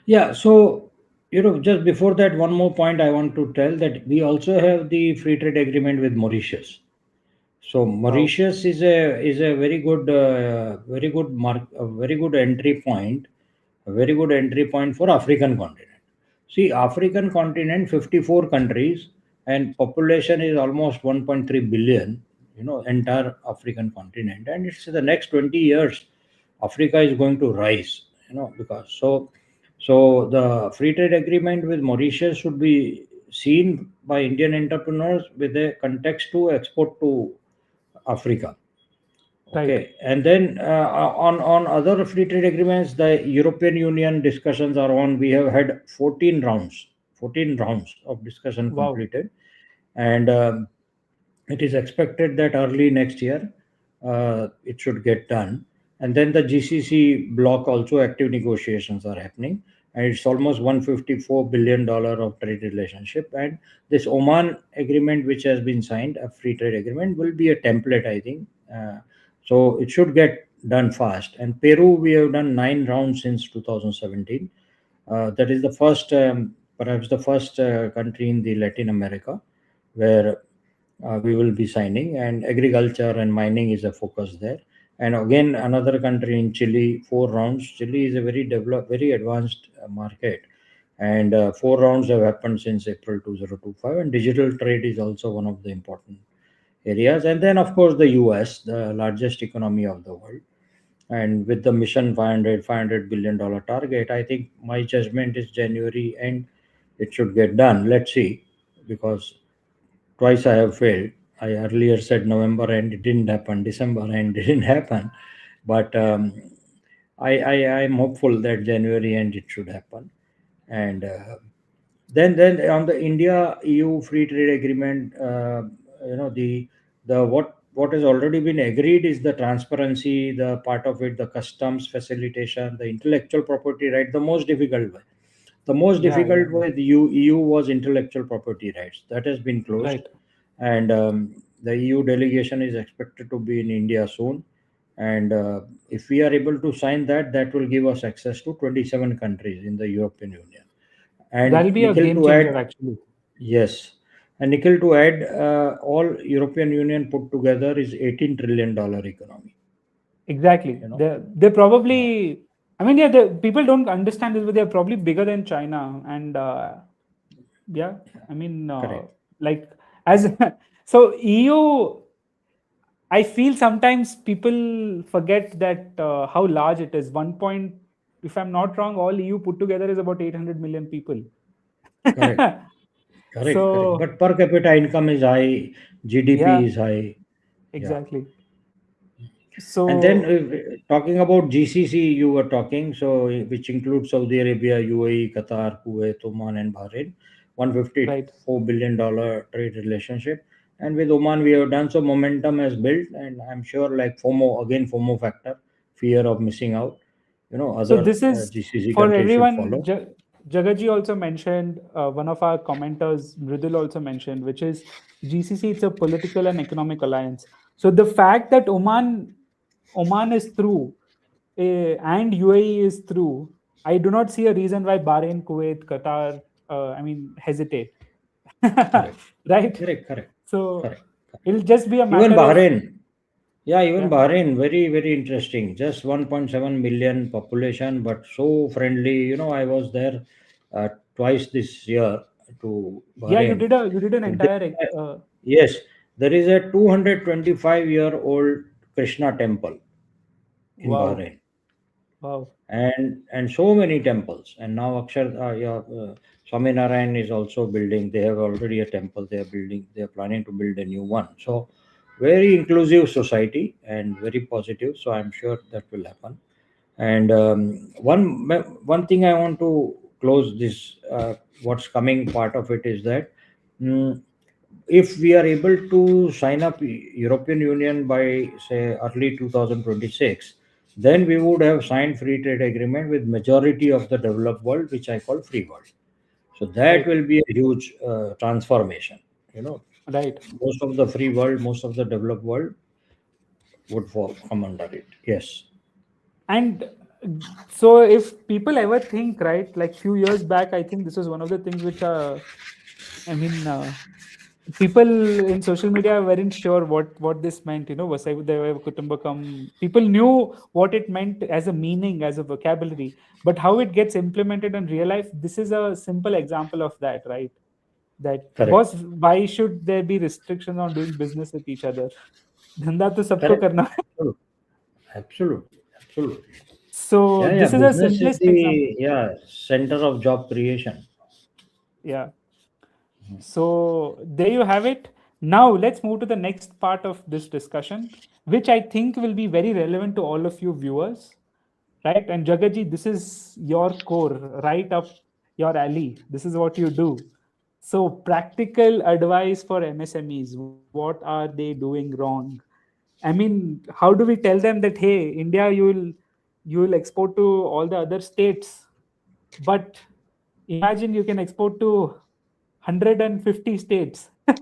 Yeah, so just before that, one more point I want to tell, that we also have the free trade agreement with Mauritius. So Wow. Mauritius is a very good entry point, a very good entry point for African continent. See, African continent, 54 countries, and population is almost 1.3 billion. Entire African continent, and it's the next 20 years, Africa is going to rise. Because so the free trade agreement with Mauritius should be seen by Indian entrepreneurs with a context to export to Africa. Right. Okay, and then on other free trade agreements, the European Union discussions are on. We have had 14 rounds of discussion Wow. completed, and it is expected that early next year it should get done. And then the GCC block also, active negotiations are happening, and it's almost $154 billion of trade relationship. And this Oman agreement, which has been signed, a free trade agreement, will be a template, I think. So it should get done fast. And Peru, we have done 9 rounds since 2017. That is the first, perhaps the first country in the Latin America where we will be signing, and agriculture and mining is a focus there. And again, another country in Chile, 4 rounds. Chile is a very developed, very advanced market, and 4 rounds have happened since April 2025. And digital trade is also one of the important areas. And then, of course, the US, the largest economy of the world, and with the mission 500 billion dollar target, I think my judgment is January end it should get done. Let's see. because twice I have failed. I earlier said November and it didn't happen. December and it didn't happen. But I am hopeful that January and it should happen. And then on the India EU free trade agreement, the what has already been agreed is the transparency, the part of it, the customs facilitation, the intellectual property right, the most difficult way. The most Yeah, yeah, difficult way the EU was intellectual property rights. That has been closed, right. and the EU delegation is expected to be in India soon. And if we are able to sign that, that will give us access to 27 countries in the European Union. And That'll be a Nikhil game to changer, add, actually. yes, and Nikhil to add, all European Union put together is $18 trillion economy. Exactly. You know, They're yeah, probably. I mean, yeah. People don't understand this, but they're probably bigger than China. And yeah, I mean, correct, like as so EU. I feel sometimes people forget that how large it is. One point, if I'm not wrong, all EU put together is about 800 million people. correct, correct. So But per capita income is high, GDP yeah, is high. Yeah. exactly. And then So talking about GCC, you were talking, so which includes Saudi Arabia, UAE, Qatar, Kuwait, Oman, and Bahrain, right. $154 billion trade relationship. And with Oman, we have done so momentum has built, and I'm sure like FOMO again, FOMO factor, fear of missing out. So Other this is GCC for countries should everyone. follow. Jagaji also mentioned, one of our commenters, Mridul also mentioned, which is GCC. It's a political and economic alliance. So the fact that Oman is through, and UAE is through, I do not see a reason why Bahrain, Kuwait, Qatar, I mean, hesitate. Correct, Right? correct, correct, So correct. it'll just be a Even matter of, Bahrain, yeah, even yeah, Bahrain, very, very interesting. Just 1.7 million population, but so friendly. I was there twice this year to yeah. Bahrain. You did an So entire, yes, there is a 225-year-old Krishna temple in wow, Bahrain, wow, and so many temples. And now Swaminarayan is also building. They have already a temple. They are building. They are planning to build a new one. So very inclusive society and very positive. So I'm sure that will happen. And one thing I want to close this, what's coming part of it is that, mm, if we are able to sign up European Union by say early 2026, then we would have signed free trade agreement with majority of the developed world, which I call free world. So that right, will be a huge transformation. You know, right. most of the free world, most of the developed world would fall come under it. Yes, And so if people ever think, right, like few years back, I think this was one of the things which I mean, people in social media weren't sure what this meant. Vasudhaiva Kutumbakam. People knew what it meant as a meaning, as a vocabulary, but how it gets implemented in real life, this is a simple example of that, right? That correct, boss, why should there be restrictions on doing business with each other? धंधा तो सबको correct, करना है. absolutely, absolutely, absolutely. So Yeah, yeah. this is a Business is simplest example. the, yeah, center of job creation. Yeah. So there you have it. Now let's move to the next part of this discussion, which I think will be very relevant to all of you viewers, right? And Jagaji, this is your core, right up your alley. This is what you do. So practical advice for MSMEs. What are they doing wrong? I mean, how do we tell them that, hey, India, you will export to all the other states, but imagine you can export to 150 states. Right,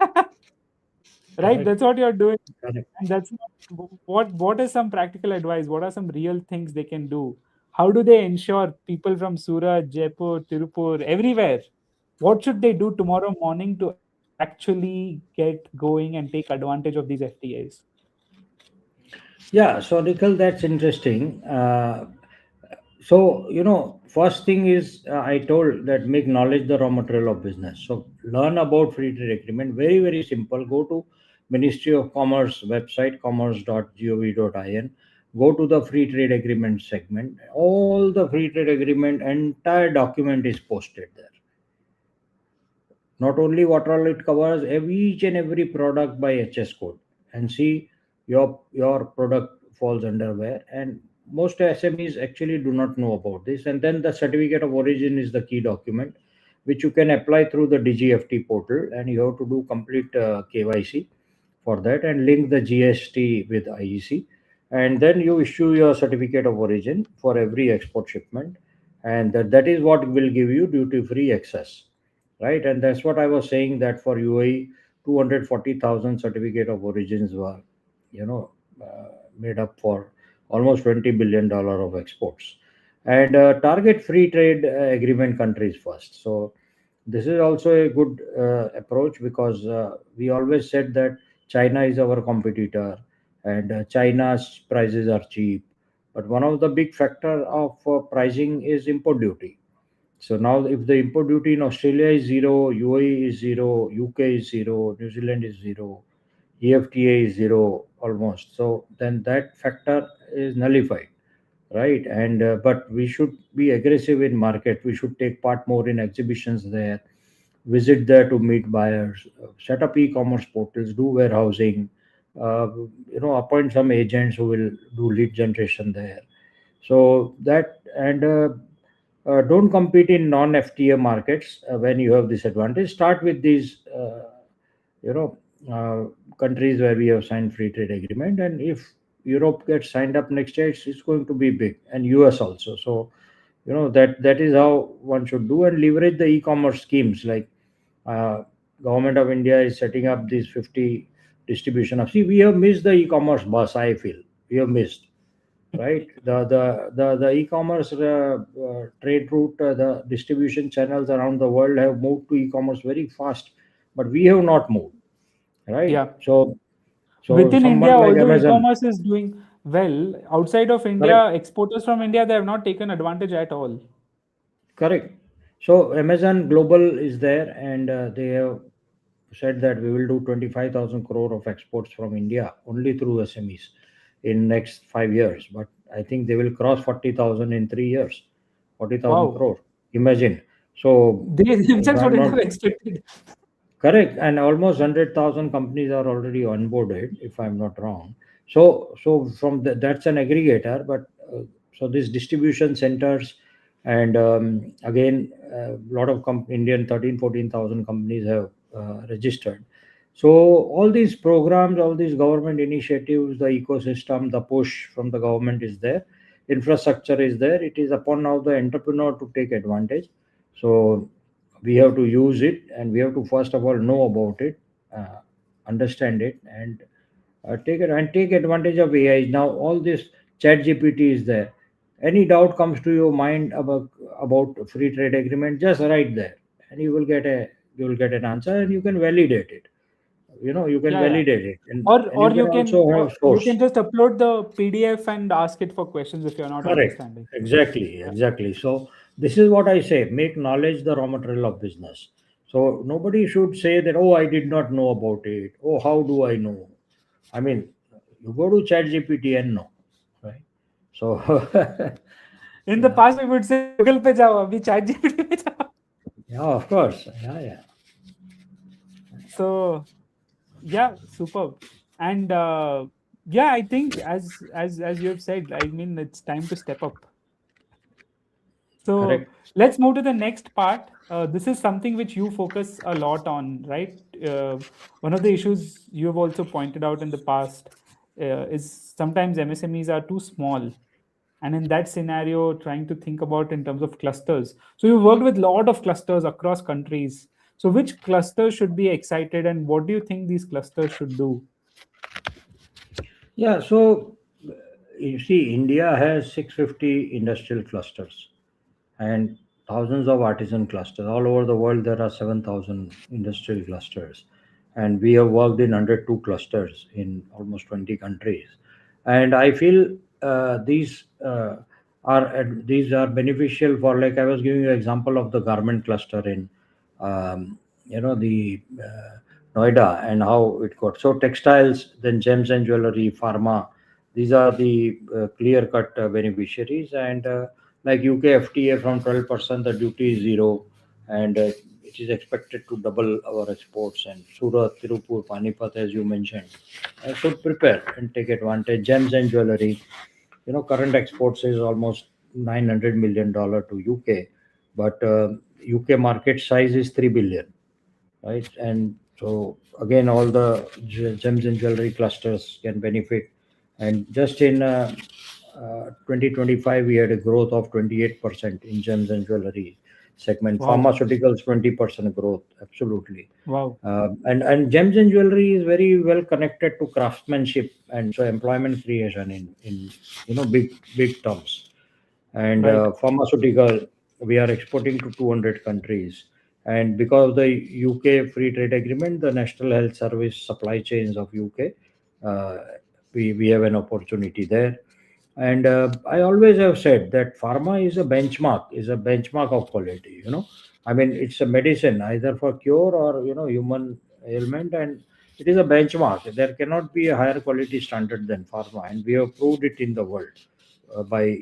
Correct, that's what you're doing. correct. And that's what is some practical advice, what are some real things they can do? How do they ensure people from Surat, Jaipur, Tirupur, everywhere, what should they do tomorrow morning to actually get going and take advantage of these FTAs? Yeah, so Nikhil, that's interesting. So, first thing is, I told that make knowledge the raw material of business. So learn about free trade agreement. Very, very simple. Go to Ministry of Commerce website, commerce.gov.in. Go to the free trade agreement segment. All the free trade agreement, entire document is posted there. Not only what all it covers, each and every product by HS code, and see your product falls under where. And most SMEs actually do not know about this. And then the certificate of origin is the key document, which you can apply through the DGFT portal, and you have to do complete KYC for that and link the GST with IEC, and then you issue your certificate of origin for every export shipment, and that is what will give you duty free access, right? And that's what I was saying, that for UAE 240,000 certificate of origins were, you know, made up for almost $20 billion of exports, and target free trade agreement countries first. So this is also a good approach, because we always said that China is our competitor, and China's prices are cheap. But one of the big factor of pricing is import duty. So now, if the import duty in Australia is zero, UAE is zero, UK is zero, New Zealand is zero, EFTA is zero almost. So then that factor is nullified, right? And but we should be aggressive in market. We should take part more in exhibitions there, visit there to meet buyers, set up e-commerce portals, do warehousing, uh, appoint some agents who will do lead generation there. So that, and don't compete in non-FTA markets when you have this advantage. Start with these, you know, countries where we have signed free trade agreement, and if Europe gets signed up next year, it's going to be big, and US also. So that is how one should do, and leverage the e-commerce schemes, like uh, government of India is setting up these 50 distribution of. See, we have missed the e-commerce bus. I feel we have missed, right? The e-commerce trade route, the distribution channels around the world have moved to e-commerce very fast, but we have not moved, right? Yeah. So Within India, someone like although Amazon, e-commerce is doing well, outside of correct, India, exporters from India, they have not taken advantage at all. correct. So Amazon Global is there, and they have said that we will do 25,000 crore of exports from India only through SMEs in next 5 years. But I think they will cross 40,000 in 3 years, 40,000 Wow. crore. Imagine. So They if themselves I'm wouldn't not have expected. correct, and almost 100,000 companies are already onboarded, if I'm not wrong. So from that's an aggregator, but so these distribution centers, and again, a lot of Indian 13-14,000 companies have registered. So all these programs, all these government initiatives, the ecosystem, the push from the government is there, infrastructure is there. It is upon now the entrepreneur to take advantage. So we have to use it, and we have to first of all know about it, uh, understand it, and take advantage of AI. Now all this chat GPT is there. Any doubt comes to your mind about free trade agreement, just write there, and you will get an answer, and you can validate it. You can Yeah, yeah. validate it, and Or you you can can also have source. just upload the PDF and ask it for questions if you're not Correct. understanding. Exactly. Yeah. Exactly. So this is what I say: make knowledge the raw material of business. So nobody should say that, oh, I did not know about it. Oh, how do I know? I mean, you go to ChatGPT and know, right? So In the yeah, past, we would say Google पे जाओ, अभी ChatGPT पे जाओ. yeah, of course, yeah, yeah, So yeah, superb. And yeah, I think as you have said, I mean, it's time to step up. So correct. let's move to the next part. This is something which you focus a lot on, right? One of the issues you have also pointed out in the past is sometimes MSMEs are too small, and in that scenario, trying to think about in terms of clusters. So you worked with a lot of clusters across countries. So which clusters should be excited, and what do you think these clusters should do? Yeah. So you see, India has 650 industrial clusters and thousands of artisan clusters. All over the world, there are 7,000 industrial clusters. And we have worked in 102 clusters in almost 20 countries. And I feel these are beneficial for, like I was giving you example of the garment cluster in the Noida, and how it got. So textiles, then gems and jewelry, pharma, these are the clear cut beneficiaries. And like UK FTA, from 12% the duty is zero, and it is expected to double our exports. And Surat, Tirupur, Panipat, as you mentioned, should prepare and take advantage. Gems and jewelry, current exports is almost $900 million to UK, but UK market size is 3 billion, right? And so again, all the gems and jewelry clusters can benefit. And just in 2025, we had a growth of 28% in gems and jewelry segment. Wow. Pharmaceuticals, 20% growth, absolutely. Wow. And gems and jewelry is very well connected to craftsmanship and so employment creation in big terms. And Right. pharmaceutical, we are exporting to 200 countries. And because of the UK free trade agreement, the National Health Service supply chains of UK, uh, we have an opportunity there. And I always have said that pharma is a benchmark of quality. I mean, it's a medicine either for cure or human ailment, and it is a benchmark. There cannot be a higher quality standard than pharma, and we have proved it in the world by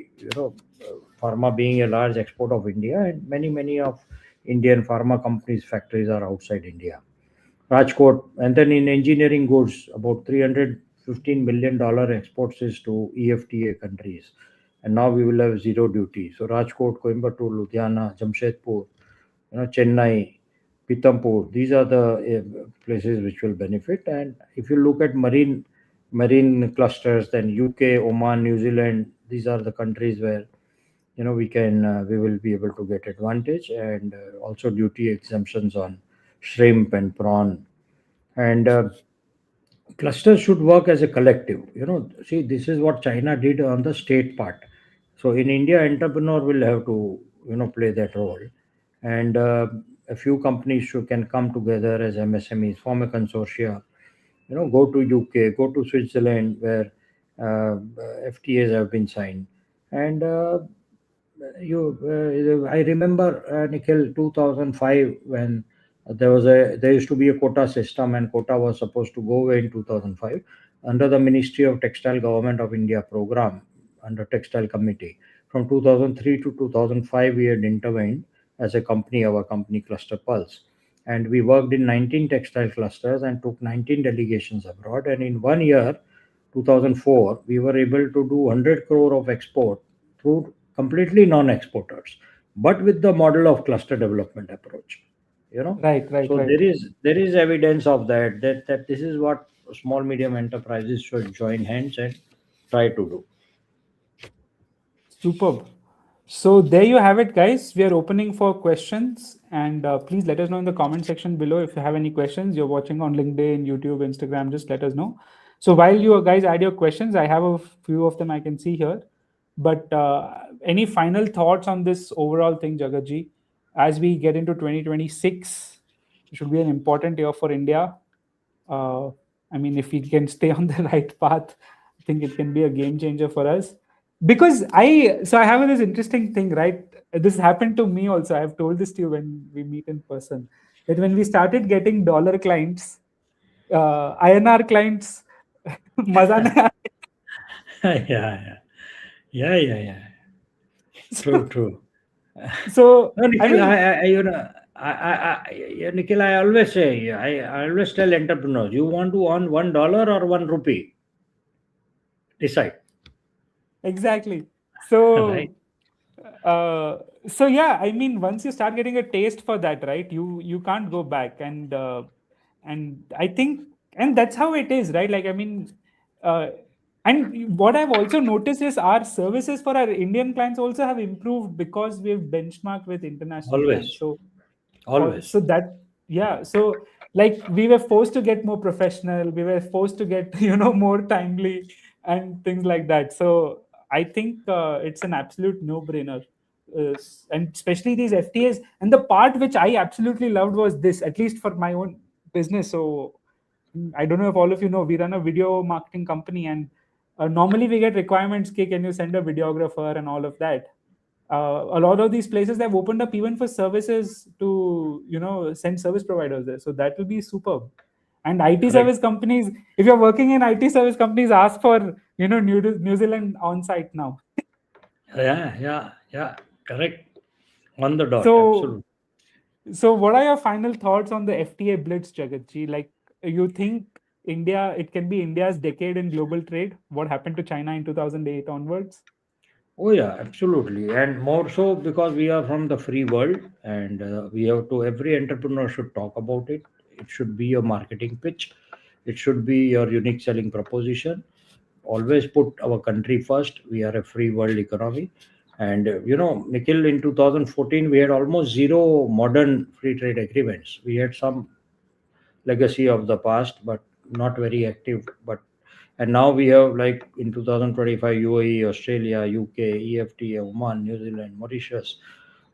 pharma being a large export of India, and many of Indian pharma companies' factories are outside India. Rajkot, and then in engineering goods, about $315 million exports is to EFTA countries, and now we will have zero duty. So Rajkot, Coimbatore, Ludhiana, Jamshedpur, Chennai, Pithampur, these are the places which will benefit. And if you look at marine clusters, then UK, Oman, New Zealand, these are the countries where we will be able to get advantage. And also duty exemptions on shrimp and prawn. And clusters should work as a collective. See, this is what China did on the state part. So in India, entrepreneur will have to play that role. And a few companies can come together as MSMEs, form a consortia, go to UK, go to Switzerland, where FTAs have been signed. And I remember, Nikhil, 2005, when there used to be a quota system, and quota was supposed to go away in 2005 under the Ministry of Textile Government of India program, under Textile Committee. From 2003 to 2005, we had intervened as a company, our company Cluster Pulse, and we worked in 19 textile clusters and took 19 delegations abroad. And in 1 year, 2004, we were able to do 100 crore of export through completely non-exporters, but with the model of cluster development approach. You know, Right. Right. so Right. there is evidence of that this is what small medium enterprises should join hands and try to do. Superb. So there you have it, guys. We are opening for questions, and please let us know in the comment section below if you have any questions. You're watching on LinkedIn, YouTube, Instagram. Just let us know. So while you guys add your questions, I have a few of them I can see here. But any final thoughts on this overall thing, Jagatji? As we get into 2026, it should be an important year for India. uh, I mean, if we can stay on the right path, I think it can be a game changer for us. Because I have this interesting thing, right? This happened to me also. I have told this to you when we meet in person, that when we started getting dollar clients, INR clients, maza nahi aaya. Yeah, yeah. So, True, true. so No, I Nikhil, mean, yeah, Nikhil, I always say, I always tell entrepreneurs, you want to earn $1 or 1 rupee, decide, exactly. right? So yeah, I mean, once you start getting a taste for that, right, you can't go back. And I think, and that's how it is, right? Like, I mean, uh, and what I've also noticed is our services for our Indian clients also have improved because we've benchmarked with international clients. Always, So always. so that, yeah, so like we were forced to get more professional, we were forced to get more timely and things like that. So I think it's an absolute no brainer. And especially these FTAs, and the part which I absolutely loved was this, at least for my own business. So I don't know if all of you know, we run a video marketing company, and normally we get requirements, okay, can you send a videographer and all of that. A lot of these places, they've opened up even for services to send service providers there, so that will be superb. And IT Correct. service companies, if you're working in IT service companies, ask for New Zealand on site now. Yeah. Correct. On the dot, So absolutely. So, what are your final thoughts on the FTA blitz, Jagatji? Like, you think India, it can be India's decade in global trade? What happened to China in 2008 onwards? Oh yeah, absolutely, and more so because we are from the free world, and we have to. Every entrepreneur should talk about it. It should be a marketing pitch. It should be your unique selling proposition. Always put our country first. We are a free world economy, and Nikhil, in 2014 we had almost zero modern free trade agreements. We had some legacy of the past, but not very active. But and now we have, like, in 2025, UAE, Australia, UK, EFTA, Oman, New Zealand, Mauritius,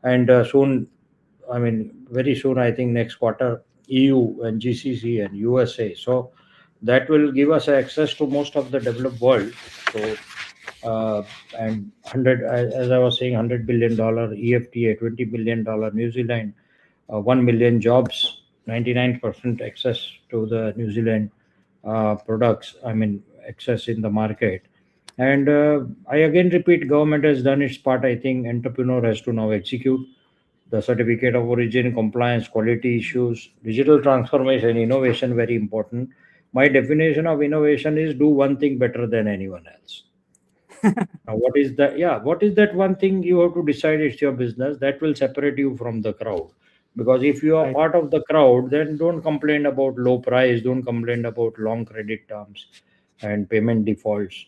and soon, I mean, very soon, I think next quarter, EU and GCC and USA. So that will give us access to most of the developed world. So and 100, as I was saying, $100 billion EFTA, $20 billion New Zealand, 1 million jobs, 99% access to the New Zealand products, I mean, access in the market. And I again repeat, government has done its part. I think entrepreneur has to now execute the certificate of origin, compliance, quality issues, digital transformation, innovation, very important. My definition of innovation is do one thing better than anyone else. Now, what is that? Yeah, what is that one thing you have to decide? It's your business that will separate you from the crowd. Because if you are Right. part of the crowd, then don't complain about low price, don't complain about long credit terms and payment defaults,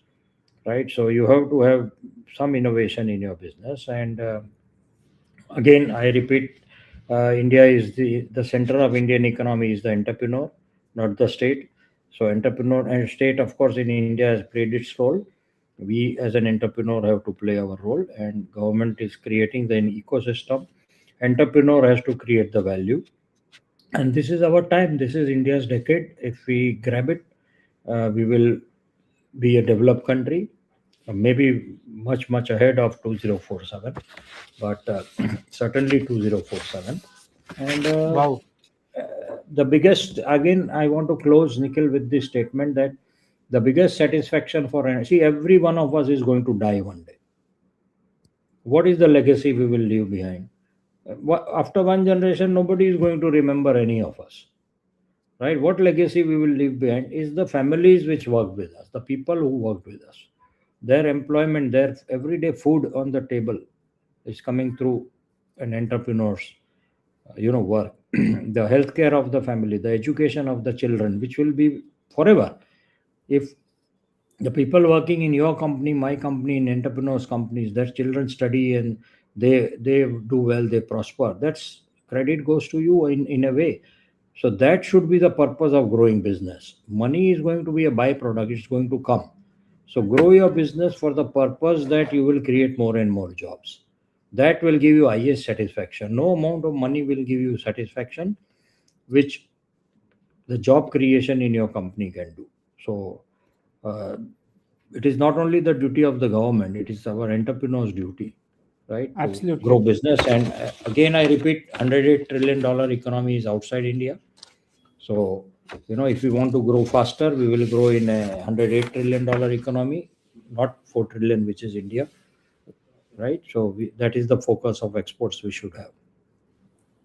right? So you have to have some innovation in your business. And again, I repeat, India is the center of Indian economy is the entrepreneur, not the state. So entrepreneur and state, of course, in India has played its role. We as an entrepreneur have to play our role, and government is creating the ecosystem. Entrepreneur has to create the value, and this is our time. This is India's decade. If we grab it, we will be a developed country, maybe much ahead of 2047, but certainly 2047. And Wow. the biggest, again, I want to close, Nikhil, with this statement that the biggest satisfaction for, see, every one of us is going to die one day. What is the legacy we will leave behind? After one generation, nobody is going to remember any of us, right? What legacy we will leave behind is the families which work with us, the people who work with us, their employment, their everyday food on the table is coming through an entrepreneur's work. The healthcare of the family, the education of the children, which will be forever. If the people working in your company, my company, in entrepreneurs companies, their children study and they do well, they prosper, that's credit goes to you in a way. So that should be the purpose of growing business. Money is going to be a byproduct, it's going to come. So grow your business for the purpose that you will create more and more jobs. That will give you highest satisfaction. No amount of money will give you satisfaction which the job creation in your company can do. So uh, it is not only the duty of the government, it is our entrepreneurs' duty, right, to grow Absolutely. business. And again, I repeat, $108 trillion economy is outside India. So, if we want to grow faster, we will grow in a $108 trillion economy, not 4 trillion, which is India, right? So, that is the focus of exports we should have.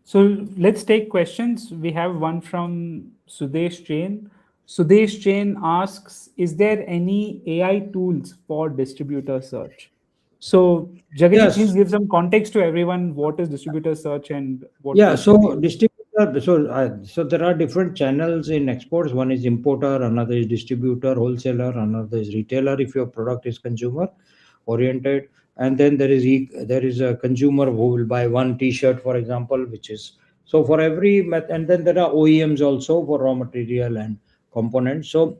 So let's take questions. We have one from Sudesh Jain. Sudesh Jain asks, is there any AI tools for distributor search? So Jagaji, please Yes. give some context to everyone. What is distributor search and what Yeah, does it so entail? distributor, so there are different channels in exports. One is importer, another is distributor, wholesaler, another is retailer. If your product is consumer oriented, and then there is a consumer who will buy one T-shirt, for example, which is so for every and then there are OEMs also for raw material and components. So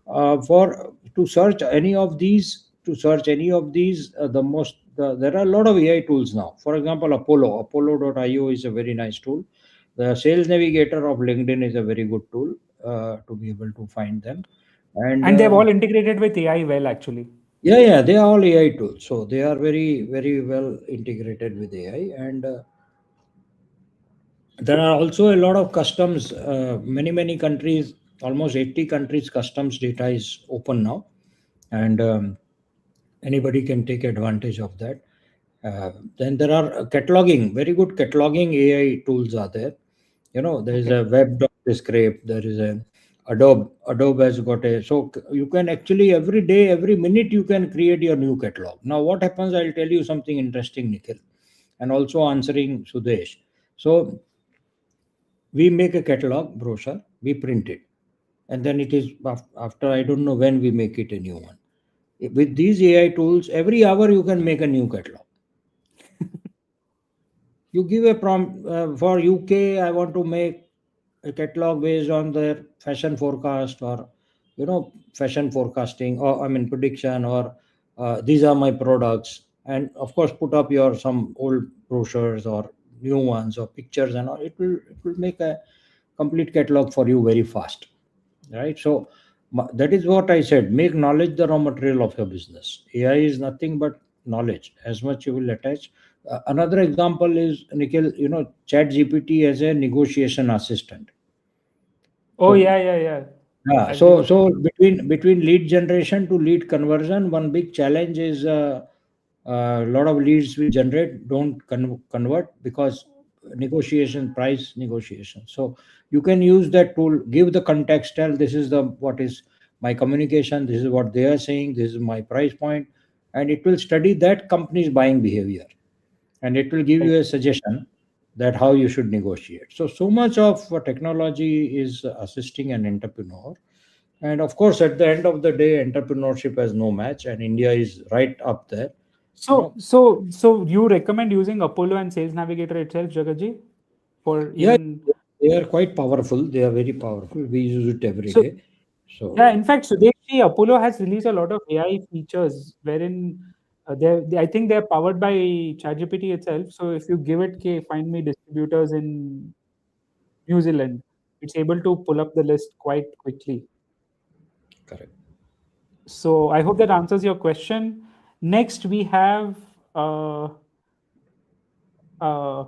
for to search any of these, there are a lot of AI tools now. For example, Apollo.io is a very nice tool. The sales navigator of LinkedIn is a very good tool to be able to find them. And And they've all integrated with AI well, actually. yeah, they are all AI tools. So they are very well integrated with AI. And there are also a lot of customs. Many countries, almost 80 countries, customs data is open now, and anybody can take advantage of that. Then there are cataloging, very good cataloging AI tools are there. There is Okay. a Web.Describe, there is a Adobe has got a, so you can actually every day, every minute you can create your new catalog. Now what happens, I'll tell you something interesting, Nikhil, and also answering Sudesh. So we make a catalog brochure, we print it, and then it is after I don't know when we make it a new one. With these AI tools, every hour you can make a new catalog. You give a prompt for UK. I want to make a catalog based on their fashion forecast, or fashion forecasting, or I mean prediction, or these are my products, and of course put up your some old brochures or new ones or pictures and all. It will make a complete catalog for you very fast, right? So that is what I said, make knowledge the raw material of your business. AI is nothing but knowledge. As much you will attach. Another example is, Nikhil, Chat GPT as a negotiation assistant. Oh So yeah, yeah, yeah. yeah, I've so used. so between lead generation to lead conversion, one big challenge is a lot of leads we generate don't convert because negotiation, price negotiation. So you can use that tool, give the context, tell this is the what is my communication, this is what they are saying, this is my price point, and it will study that company's buying behavior, and it will give Right. you a suggestion that how you should negotiate. So much of technology is assisting an entrepreneur. And of course, at the end of the day, entrepreneurship has no match, and India is right up there. you So, know so, so you recommend using Apollo and Sales Navigator itself, Jagaji, for yeah, even. they are quite powerful, they are very powerful, we use it every So day. yeah, So in fact, Sudeshji, Apollo has released a lot of AI features wherein I think they're powered by ChatGPT itself. So if you give it, "Okay, find me distributors in New Zealand," it's able to pull up the list quite quickly. correct. So I hope that answers your question. Next, we have uh, uh,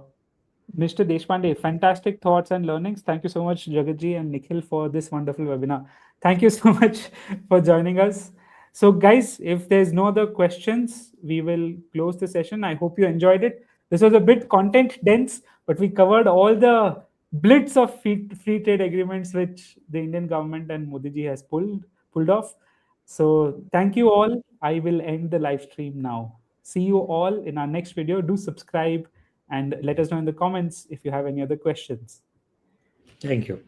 Mr. Deshpande. Fantastic thoughts and learnings. Thank you so much, Jagatji and Nikhil, for this wonderful webinar. Thank you so much for joining us. So, guys, if there's no other questions, we will close the session. I hope you enjoyed it. This was a bit content dense, but we covered all the blitz of free trade agreements which the Indian government and Modi ji has pulled off. So, thank you all. I will end the live stream now. See you all in our next video. Do subscribe and let us know in the comments if you have any other questions. Thank you.